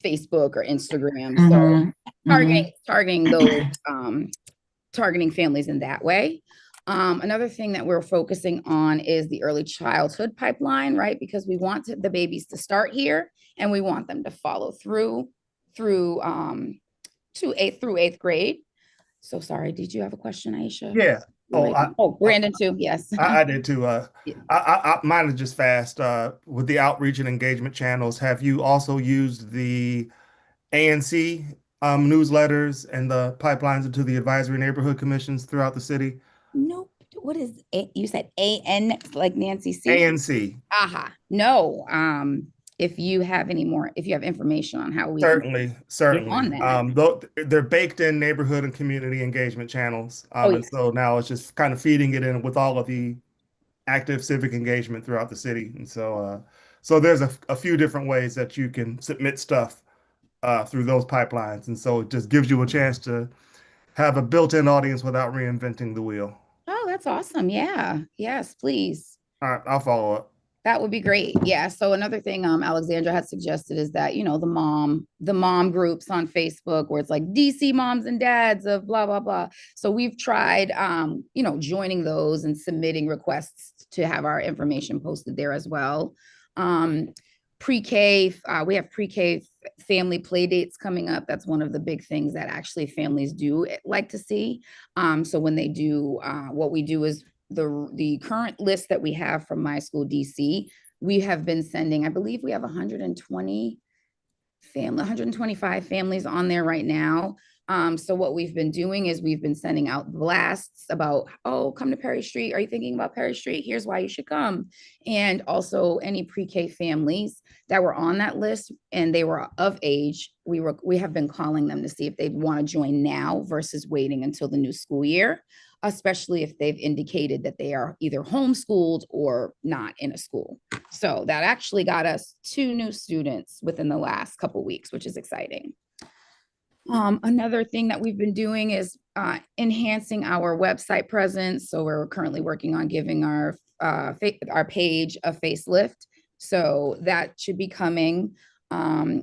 Facebook or Instagram. So targeting those targeting families in that way. Another thing that we're focusing on is the early childhood pipeline, right? Because we want the babies to start here, and we want them to follow through to eighth grade. So sorry, did you have a question, Aisha? Yeah. Brandon too. Yes, I did too. Mine is just fast. With the outreach and engagement channels, have you also used the ANC newsletters and the pipelines into the advisory neighborhood commissions throughout the city? Nope. What is it? You said AN, like Nancy C? ANC. No. If you have information on how we certainly on that. They're baked in neighborhood and community engagement channels. And so now it's just kind of feeding it in with all of the active civic engagement throughout the city. And so there's a few different ways that you can submit stuff through those pipelines. And so it just gives you a chance to have a built-in audience without reinventing the wheel. Oh, that's awesome. Yeah. Yes, please. All right, I'll follow up. That would be great. Yeah. So another thing Alexandra had suggested is that, the mom groups on Facebook, where it's like DC moms and dads of blah, blah, blah. So we've tried, joining those and submitting requests to have our information posted there as well. Pre-K, we have pre-K family play dates coming up. That's one of the big things that actually families do like to see. So when they do, what we do is the current list that we have from My School DC, we have been sending, I believe we have 125 families on there right now. So what we've been doing is we've been sending out blasts about, oh, come to Perry Street. Are you thinking about Perry Street? Here's why you should come. And also any pre-K families that were on that list and they were of age, we have been calling them to see if they want to join now versus waiting until the new school year, especially if they've indicated that they are either homeschooled or not in a school. So that actually got us 2 new students within the last couple weeks, which is exciting. Another thing that we've been doing is enhancing our website presence. So we're currently working on giving our page a facelift. So that should be coming.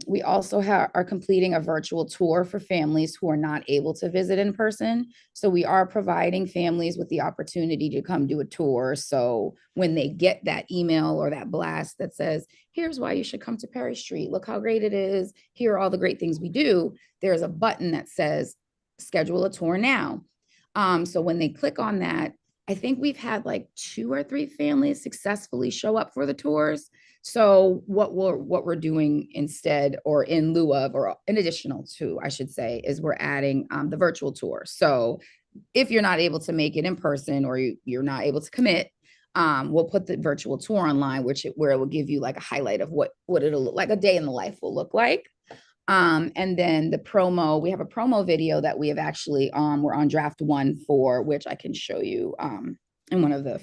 We also are completing a virtual tour for families who are not able to visit in person. So we are providing families with the opportunity to come do a tour. So when they get that email or that blast that says, here's why you should come to Perry Street, look how great it is, here are all the great things we do, there's a button that says, schedule a tour now. So when they click on that, I think we've had like 2 or 3 families successfully show up for the tours. So what we're doing instead, or in lieu of, or in additional to, I should say, is we're adding the virtual tour. So if you're not able to make it in person or you're not able to commit, we'll put the virtual tour online, where it will give you like a highlight of what it'll look like, a day in the life will look like. And then the promo, we have a promo video that we have actually, we're on draft 1 for, which I can show you in one of the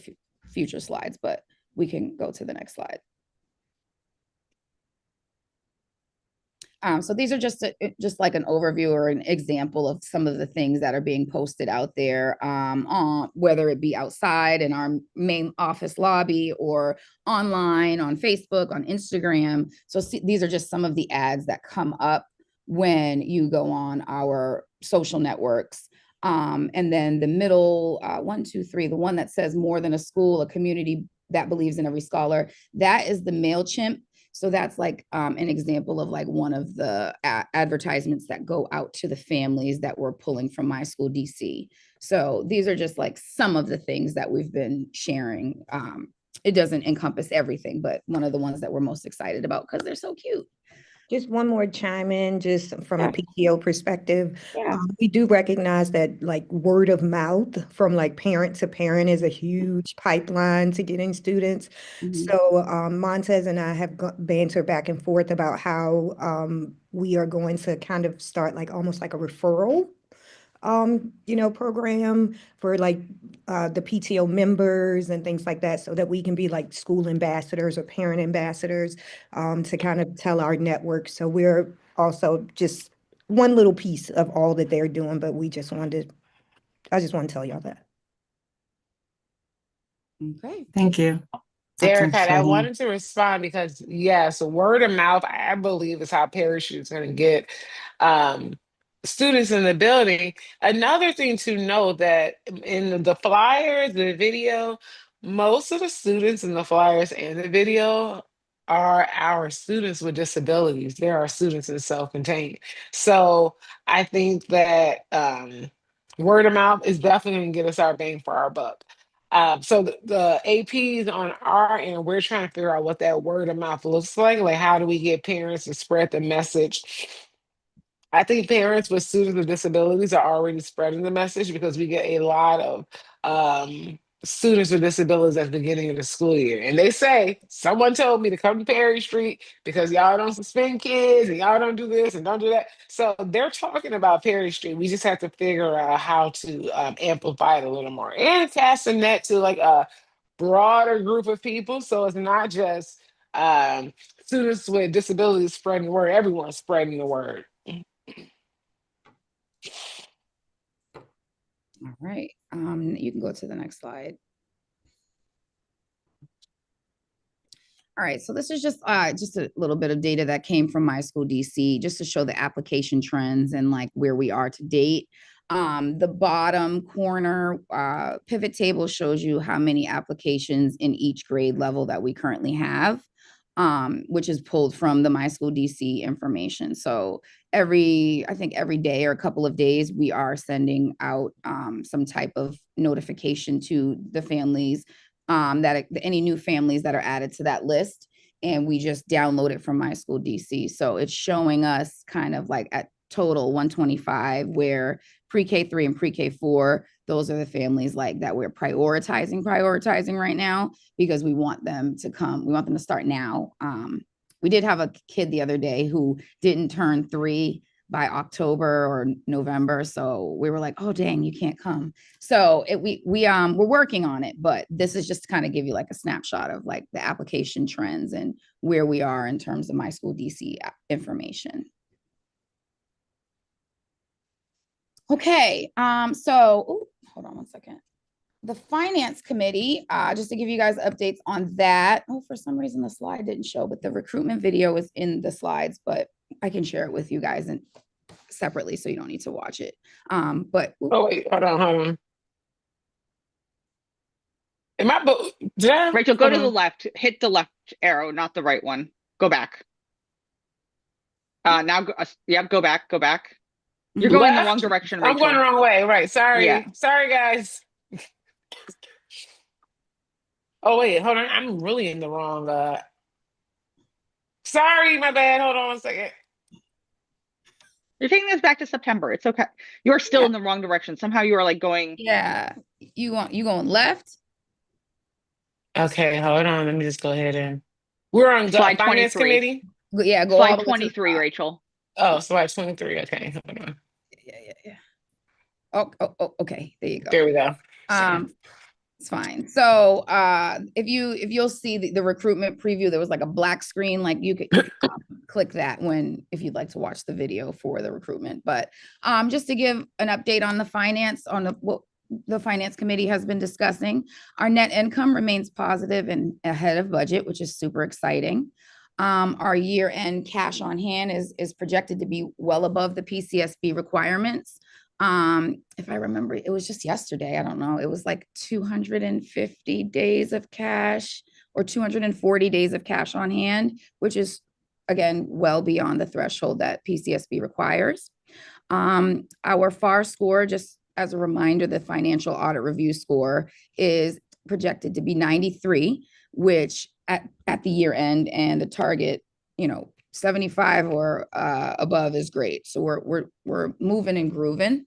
future slides, but we can go to the next slide. So these are just like an overview or an example of some of the things that are being posted out there, whether it be outside in our main office lobby or online on Facebook, on Instagram. So these are just some of the ads that come up when you go on our social networks. And then the middle 1, 2, 3, the one that says more than a school, a community that believes in every scholar, that is the MailChimp. So that's like an example of like one of the advertisements that go out to the families that we're pulling from My School DC. So these are just like some of the things that we've been sharing. It doesn't encompass everything, but one of the ones that we're most excited about because they're so cute. Just one more chime in, just from a PTO perspective. Yeah. We do recognize that like word of mouth from like parent to parent is a huge pipeline to getting students. So Montez and I have bantered back and forth about how we are going to kind of start like almost like a referral program for like the PTO members and things like that, so that we can be like school ambassadors or parent ambassadors to kind of tell our network. So we're also just one little piece of all that they're doing, but I just want to tell y'all that. Okay. Thank you. Derek, I wanted to respond because yes, word of mouth, I believe, is how Parachute is going to get students in the building. Another thing to know that in the flyers, the video, most of the students in the flyers and the video are our students with disabilities. There are students in self-contained. So I think that word of mouth is definitely going to get us our bang for our buck. So the APs on our end, we're trying to figure out what that word of mouth looks like. Like, how do we get parents to spread the message? I think parents with students with disabilities are already spreading the message because we get a lot of students with disabilities at the beginning of the school year. And they say, someone told me to come to Perry Street because y'all don't suspend kids and y'all don't do this and don't do that. So they're talking about Perry Street. We just have to figure out how to amplify it a little more and cast a net to like a broader group of people. So it's not just students with disabilities spreading the word, everyone's spreading the word. All right. You can go to the next slide. All right, so this is just a little bit of data that came from My School DC, just to show the application trends and like where we are to date. The bottom corner pivot table shows you how many applications in each grade level that we currently have, which is pulled from the My School DC information. So I think every day or a couple of days, we are sending out some type of notification to the families, that any new families that are added to that list, and we just download it from My School DC. So it's showing us kind of like at total 125, where pre-K 3 and pre-K 4, those are the families like that we're prioritizing right now, because we want them to come. We want them to start now. We did have a kid the other day who didn't turn 3 by October or November. So we were like, oh, dang, you can't come. So we're working on it, but this is just to kind of give you like a snapshot of like the application trends and where we are in terms of My School DC information. Okay, so hold on one second. The Finance Committee, just to give you guys updates on that. Oh, for some reason the slide didn't show, but the recruitment video is in the slides, but I can share it with you guys and separately, so you don't need to watch it. But oh wait, hold on. Am I Rachel, go to the left, hit the left arrow, not the right one. Go back. Now, go back. You're going the wrong direction, Rachel. I'm going the wrong way. Right. Sorry. Yeah. Sorry, guys. Oh, wait. Hold on. I'm really in the wrong. Sorry, my bad. Hold on 1 second. You're taking this back to September. It's okay. You're still in the wrong direction. Somehow you are like going. Yeah. You going left? Okay, hold on. Let me just go ahead and we're on Slide Finance 23. Committee. Yeah, go Slide all the way to the 23, top. Rachel. Oh, slide 23. Okay, hold on. Yeah. Oh, okay. There you go. There we go. It's fine. So if you'll see the recruitment preview, there was like a black screen, like you could click that if you'd like to watch the video for the recruitment. But just to give an update on the finance, on what the Finance Committee has been discussing, our net income remains positive and ahead of budget, which is super exciting. Our year-end cash on hand is projected to be well above the PCSB requirements. If I remember, it was just yesterday. I don't know. It was like 250 days of cash or 240 days of cash on hand, which is, again, well beyond the threshold that PCSB requires. Our FAR score, just as a reminder, the financial audit review score is projected to be 93, which at the year end, and the target, 75 or above is great. So we're moving and grooving.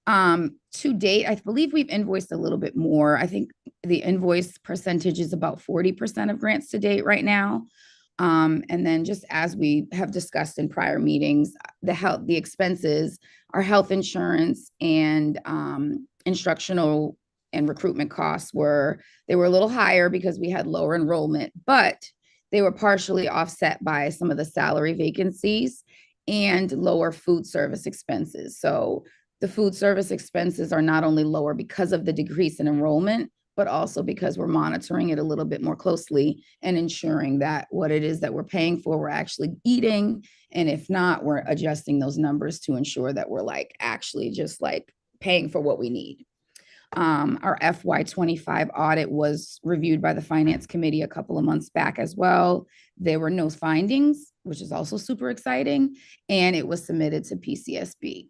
To date, I believe we've invoiced a little bit more. I think the invoice percentage is about 40% of grants to date right now. And then just as we have discussed in prior meetings, the expenses, our health insurance and instructional and recruitment costs were a little higher because we had lower enrollment, but they were partially offset by some of the salary vacancies and lower food service expenses. So the food service expenses are not only lower because of the decrease in enrollment, but also because we're monitoring it a little bit more closely and ensuring that what it is that we're paying for, we're actually eating. And if not, we're adjusting those numbers to ensure that we're actually just paying for what we need. Our FY25 audit was reviewed by the Finance Committee a couple of months back as well. There were no findings, which is also super exciting, and it was submitted to PCSB.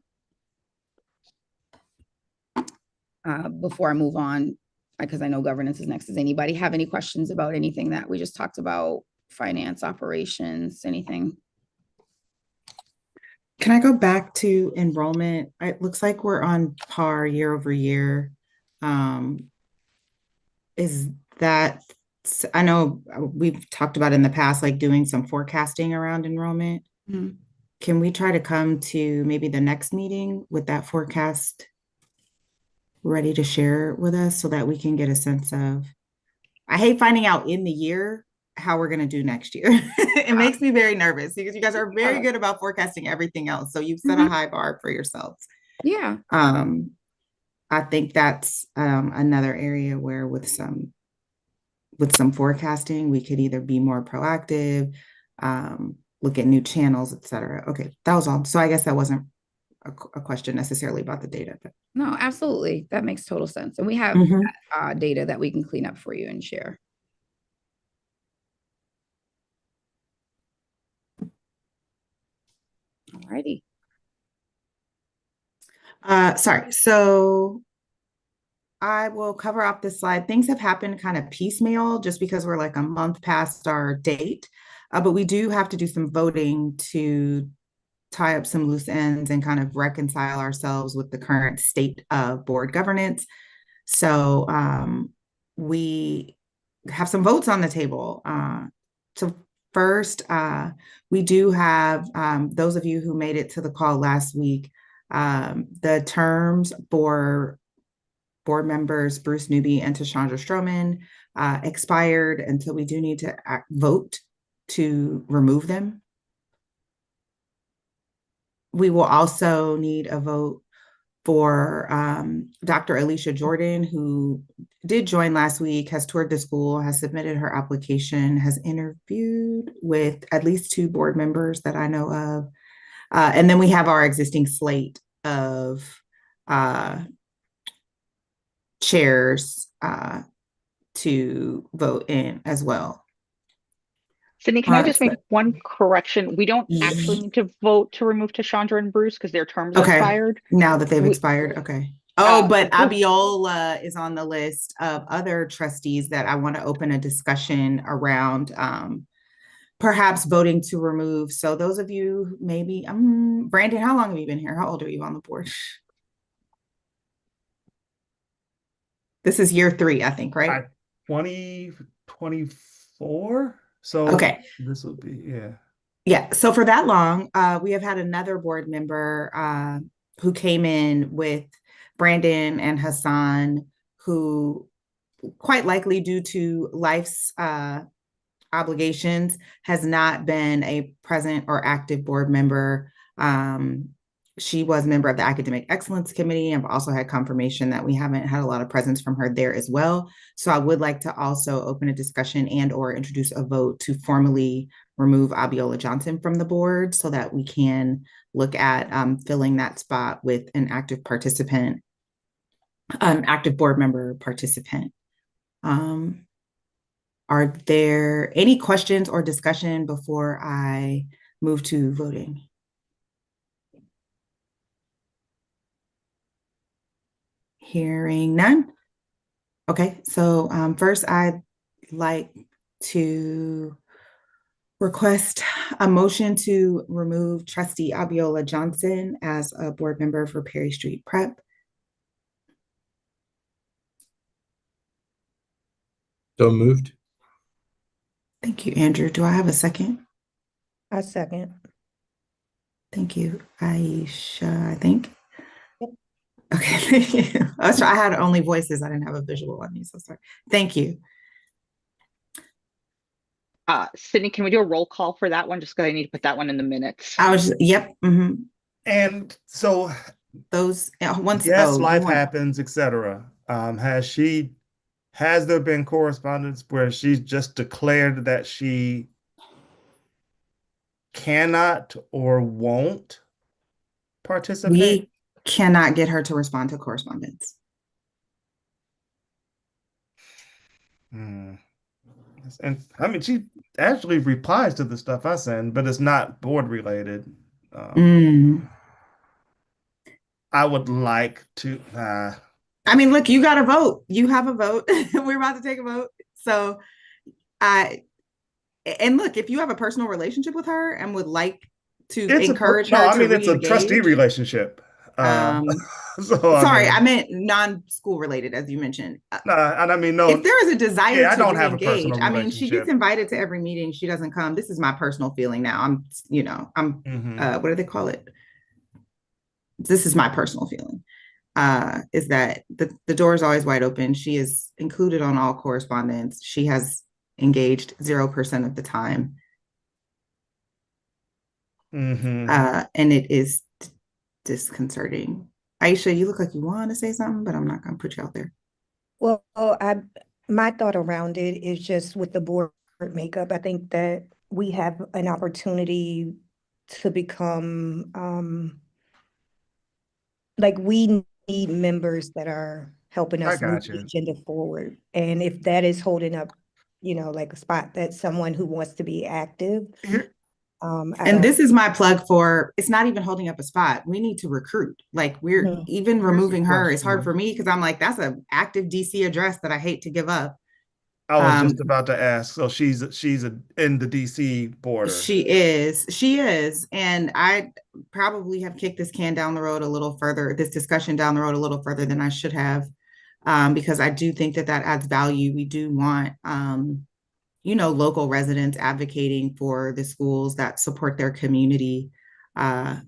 Before I move on, because I know governance is next, does anybody have any questions about anything that we just talked about? Finance, operations, anything? Can I go back to enrollment? It looks like we're on par year over year. Is that, I know we've talked about in the past, doing some forecasting around enrollment. Mm-hmm. Can we try to come to maybe the next meeting with that forecast ready to share with us so that we can get a sense of, I hate finding out in the year how we're going to do next year. It makes me very nervous because you guys are very good about forecasting everything else. So you've set a high bar for yourselves. Yeah. I think that's another area where with some forecasting, we could either be more proactive, look at new channels, et cetera. Okay, that was all. So I guess that wasn't a question necessarily about the data. But. No, absolutely. That makes total sense. And we have data that we can clean up for you and share. All righty. Sorry. So I will cover up this slide. Things have happened kind of piecemeal just because we're a month past our date. But we do have to do some voting to tie up some loose ends and kind of reconcile ourselves with the current state of board governance. So we have some votes on the table. So first, we do have those of you who made it to the call last week, the terms for board members Bruce Newby and Tashandra Stroman expired, and so we do need to vote to remove them. We will also need a vote for Dr. Alicia Jordan, who did join last week, has toured the school, has submitted her application, has interviewed with at least 2 board members that I know of. And then we have our existing slate of chairs to vote in as well. Sydney, can I just make one correction? We don't actually need to vote to remove Tashandra and Bruce because their terms expired. Now that they've expired, okay. Oh, but Abiola is on the list of other trustees that I want to open a discussion around perhaps voting to remove. So those of you maybe, Brandon, how long have you been here? How old are you on the board? This is year 3, I think, right? 2024. So okay, this would be, yeah. So for that long, we have had another board member who came in with Brandon and Hassan, who quite likely due to life's obligations has not been a present or active board member. She was a member of the Academic Excellence Committee. I've also had confirmation that we haven't had a lot of presence from her there as well. So I would like to also open a discussion and or introduce a vote to formally remove Abiola Johnson from the board so that we can look at filling that spot with an active participant, active board member participant. Are there any questions or discussion before I move to voting? Hearing none. Okay, so first I'd like to request a motion to remove Trustee Abiola Johnson as a board member for Perry Street Prep. So moved. Thank you, Andrew. Do I have a second? I second. Thank you, Aisha, I think. Okay, thank you. I had only voices. I didn't have a visual on me, so sorry. Thank you. Sydney, can we do a roll call for that one? Just because I need to put that one in the minutes. Yep. Mm-hmm. And so those once life happens, etc. Has there been correspondence where she's just declared that she cannot or won't participate? We cannot get her to respond to correspondence. And I mean, she actually replies to the stuff I send, but it's not board related. I would like to. I mean, look, you got a vote. You have a vote. We're about to take a vote. So and look, if you have a personal relationship with her and would like to encourage her to it's a trustee relationship. Sorry, I meant non-school related, as you mentioned. And I mean, no. If there is a desire I don't to have a personal I mean, she gets invited to every meeting. She doesn't come. This is my personal feeling now. I'm what do they call it? This is my personal feeling. Is that the door is always wide open. She is included on all correspondence. She has engaged 0% of the time. And it is disconcerting. Aisha, you look like you want to say something, but I'm not going to put you out there. Well, my thought around it is just with the board makeup, I think that we have an opportunity to become like we need members that are helping us move the agenda forward. And if that is holding up, like a spot that someone who wants to be active. And this is my plug for, it's not even holding up a spot. We need to recruit. Like we're even removing her is hard for me because I'm like, that's an active DC address that I hate to give up. I was just about to ask. So in the DC border. She is. And I probably have kicked this can down the road a little further, this discussion down the road a little further than I should have, because I do think that adds value. We do want, local residents advocating for the schools that support their community. I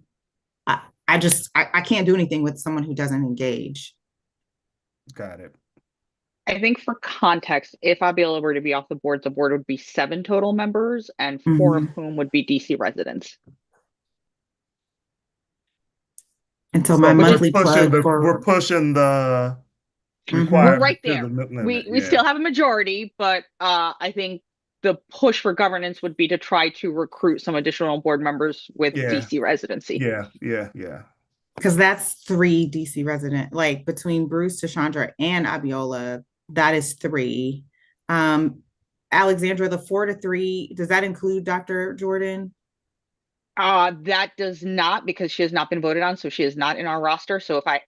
can't do anything with someone who doesn't engage. Got it. I think for context, if Abiola were to be off the board would be 7 total members, and 4 of whom would be DC residents. And so my monthly we're pushing the we're right there. We still have a majority, but I think the push for governance would be to try to recruit some additional board members with DC residency. Yeah. Because that's 3 DC resident, like between Bruce, Tashandra, and Abiola, that is 3. Alexandra, the 4 to 3, does that include Dr. Jordan? That does not, because she has not been voted on, so she is not in our roster. So if I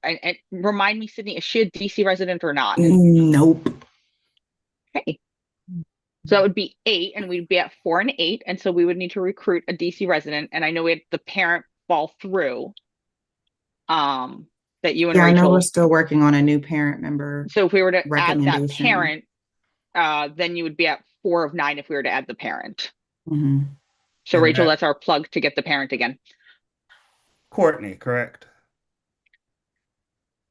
remind me, Sydney, is she a DC resident or not? Nope. Okay. So that would be 8, and we'd be at 4 and 8, and so we would need to recruit a DC resident. And I know we had the parent fall through. That you and Rachel. I know we're still working on a new parent member. So if we were to add that parent, then you would be at 4 of 9 if we were to add the parent. Mm-hmm. So and Rachel, that's our plug to get the parent again. Courtney, correct?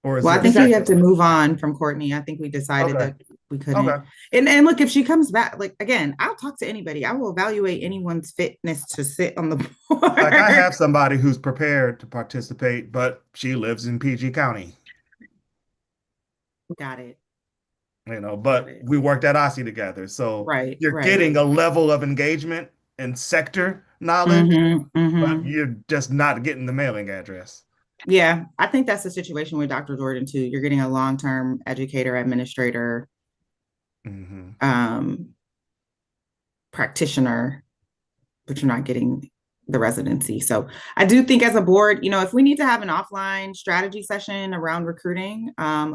Or I think we have to move on from Courtney. I think we decided that we couldn't. Okay. And look, if she comes back, like, again, I'll talk to anybody. I will evaluate anyone's fitness to sit on the board. Like, I have somebody who's prepared to participate, but she lives in PG County. Got it. But we worked at OSSI together. So you're getting a level of engagement and sector knowledge, but you're just not getting the mailing address. Yeah, I think that's the situation with Dr. Jordan too. You're getting a long-term educator, administrator, practitioner, but you're not getting the residency. So I do think as a board, if we need to have an offline strategy session around recruiting,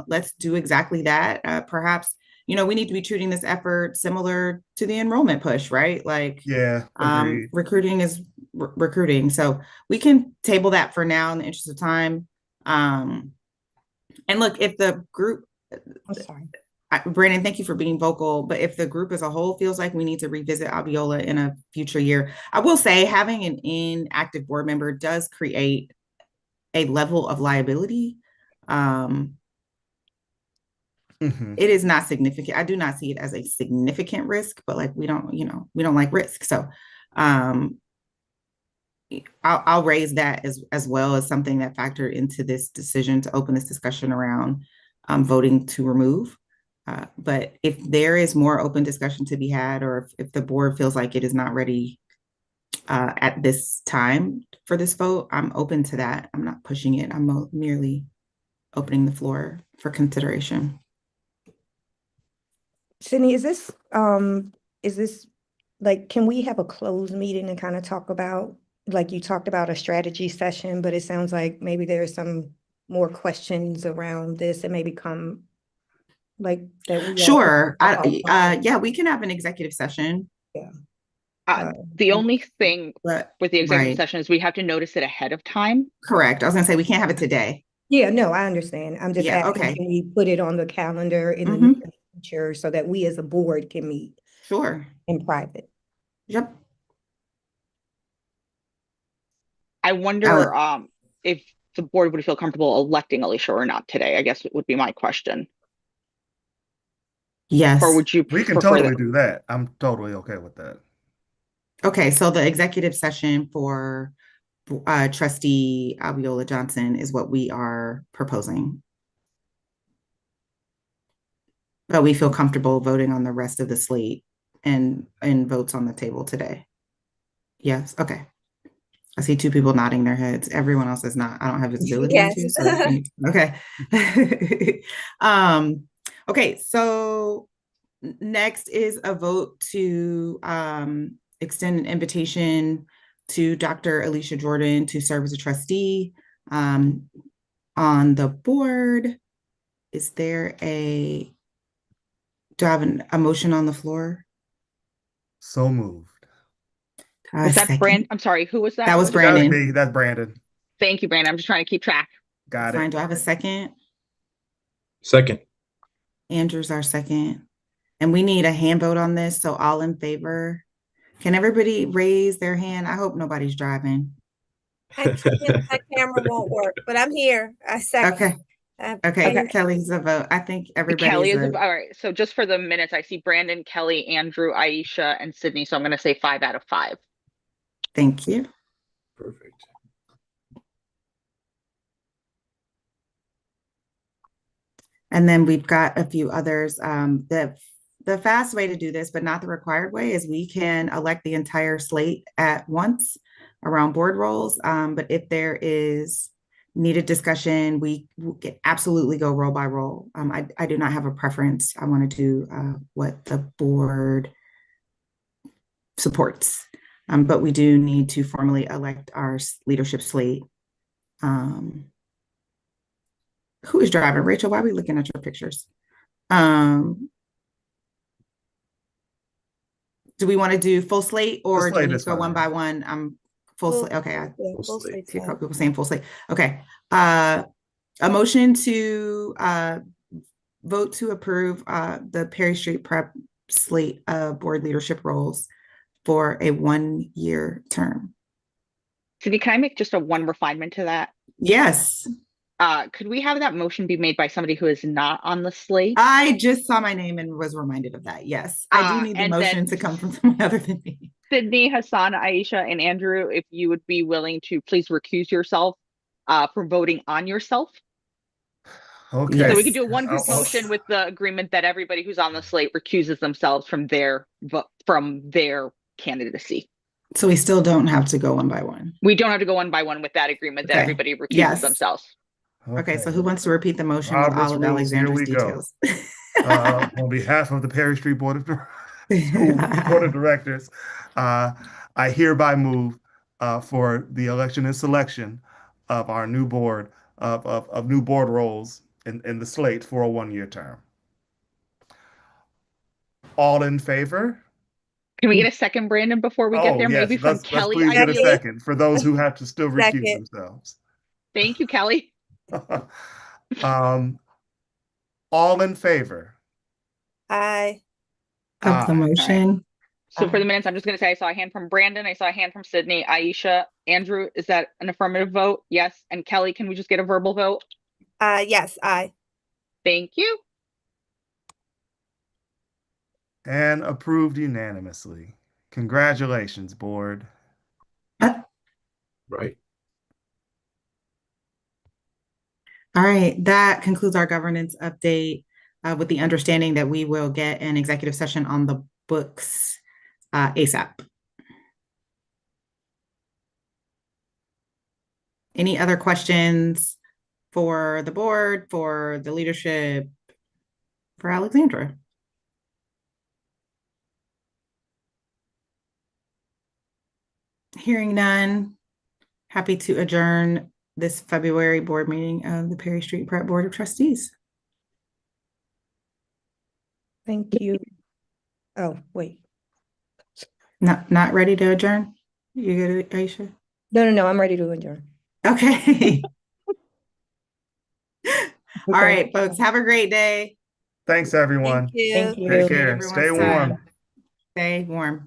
let's do exactly that. Perhaps, we need to be treating this effort similar to the enrollment push, right? Like, recruiting is recruiting. So we can table that for now in the interest of time. And look, if the group, Brandon, thank you for being vocal, but if the group as a whole feels like we need to revisit Abiola in a future year, I will say having an inactive board member does create a level of liability. It is not significant. I do not see it as a significant risk, but like, we don't like risk. So I'll raise that as well as something that factored into this decision to open this discussion around voting to remove. But if there is more open discussion to be had, or if the board feels like it is not ready at this time for this vote, I'm open to that. I'm not pushing it. I'm merely opening the floor for consideration. Sydney, is this like, can we have a closed meeting and kind of talk about, like you talked about a strategy session, but it sounds like maybe there's some more questions around this and maybe come like that. Sure. Yeah, we can have an executive session. Yeah. The only thing with the executive session is we have to notice it ahead of time. Correct. I was gonna say we can't have it today. Yeah, no, I understand. I'm just asking, can we put it on the calendar in the future so that we as a board can meet? Sure. In private. Yep. I wonder if the board would feel comfortable electing Alicia or not today, I guess it would be my question. Yes. Or would you We can totally do that. I'm totally okay with that. Okay, so the executive session for Trustee Abiola Johnson is what we are proposing. But we feel comfortable voting on the rest of the slate and votes on the table today. Yes, okay. I see 2 people nodding their heads. Everyone else is not. I don't have visibility into, so okay. Okay, so next is a vote to extend an invitation to Dr. Alicia Jordan to serve as a trustee on the board. Do Do I have a motion on the floor? So moved. Was that Second. I'm sorry, who was that? That was That was Brandon. me. That's Brandon. Thank you, Brandon. I'm just trying to keep track. Got Fine. it. Do I have a second? Second. Andrew's our second. And we need a hand vote on this. So all in favor. Can everybody raise their hand? I hope nobody's driving. I can't, my camera won't work, but I'm here. I second. Okay. Okay. Okay. Kelly's a vote. I think everybody's Kelly is all right. So just for the minutes, I see Brandon, Kelly, Andrew, Aisha, and Sydney. So I'm going to say 5 out of 5. Thank you. Perfect. And then we've got a few others. The fast way to do this, but not the required way, is we can elect the entire slate at once around board roles. But if there is needed discussion, we can absolutely go roll by roll. I do not have a preference. I want to do what the board supports. But we do need to formally elect our leadership slate. Who is driving? Rachel, why are we looking at your pictures? Do we want to do full slate, or do we need to go one by one? Full slate. Okay. Full slate. See a couple people saying full slate. Okay. A motion to vote to approve the Perry Street Prep slate of board leadership roles for a 1-year term. Sydney, can I make just one refinement to that? Yes. Could we have that motion be made by somebody who is not on the slate? I just saw my name and was reminded of that. Yes. I do need the motion to come from someone other than me. Sydney, Hassan, Aisha, and Andrew, if you would be willing to please recuse yourself for voting on yourself. Okay. Yes. So we could do a one group motion with the agreement that everybody who's on the slate recuses themselves from their candidacy. So we still don't have to go one by one. We don't have to go one by one with that agreement that everybody recuses themselves. Okay, so who wants to repeat the motion with all of Alexandra's details? On behalf of the Perry Street Board of Directors, I hereby move for the election and selection of our new board of new board roles in the slate for a 1-year term. All in favor? Can we get a second, Brandon, before we get there? Yes, Maybe from Kelly. Let's please get a second for those who have to still recuse themselves. Thank you, Kelly. All in favor? Aye. Of the motion. Right. So for the minutes, I'm just going to say I saw a hand from Brandon. I saw a hand from Sydney. Aisha, Andrew, is that an affirmative vote? Yes. And Kelly, can we just get a verbal vote? Yes, aye. Thank you. And approved unanimously. Congratulations, board. Right. All right, that concludes our governance update with the understanding that we will get an executive session on the books ASAP. Any other questions for the board, for the leadership, for Alexandra? Hearing none, happy to adjourn this February board meeting of the Perry Street Prep Board of Trustees. Thank you. Oh, wait. Not ready to adjourn? You good, Aisha? No, I'm ready to adjourn. Okay. All right, folks, have a great day. Thanks, everyone. Thank you. Thank you. Take care. Everyone's Stay warm. Stay warm.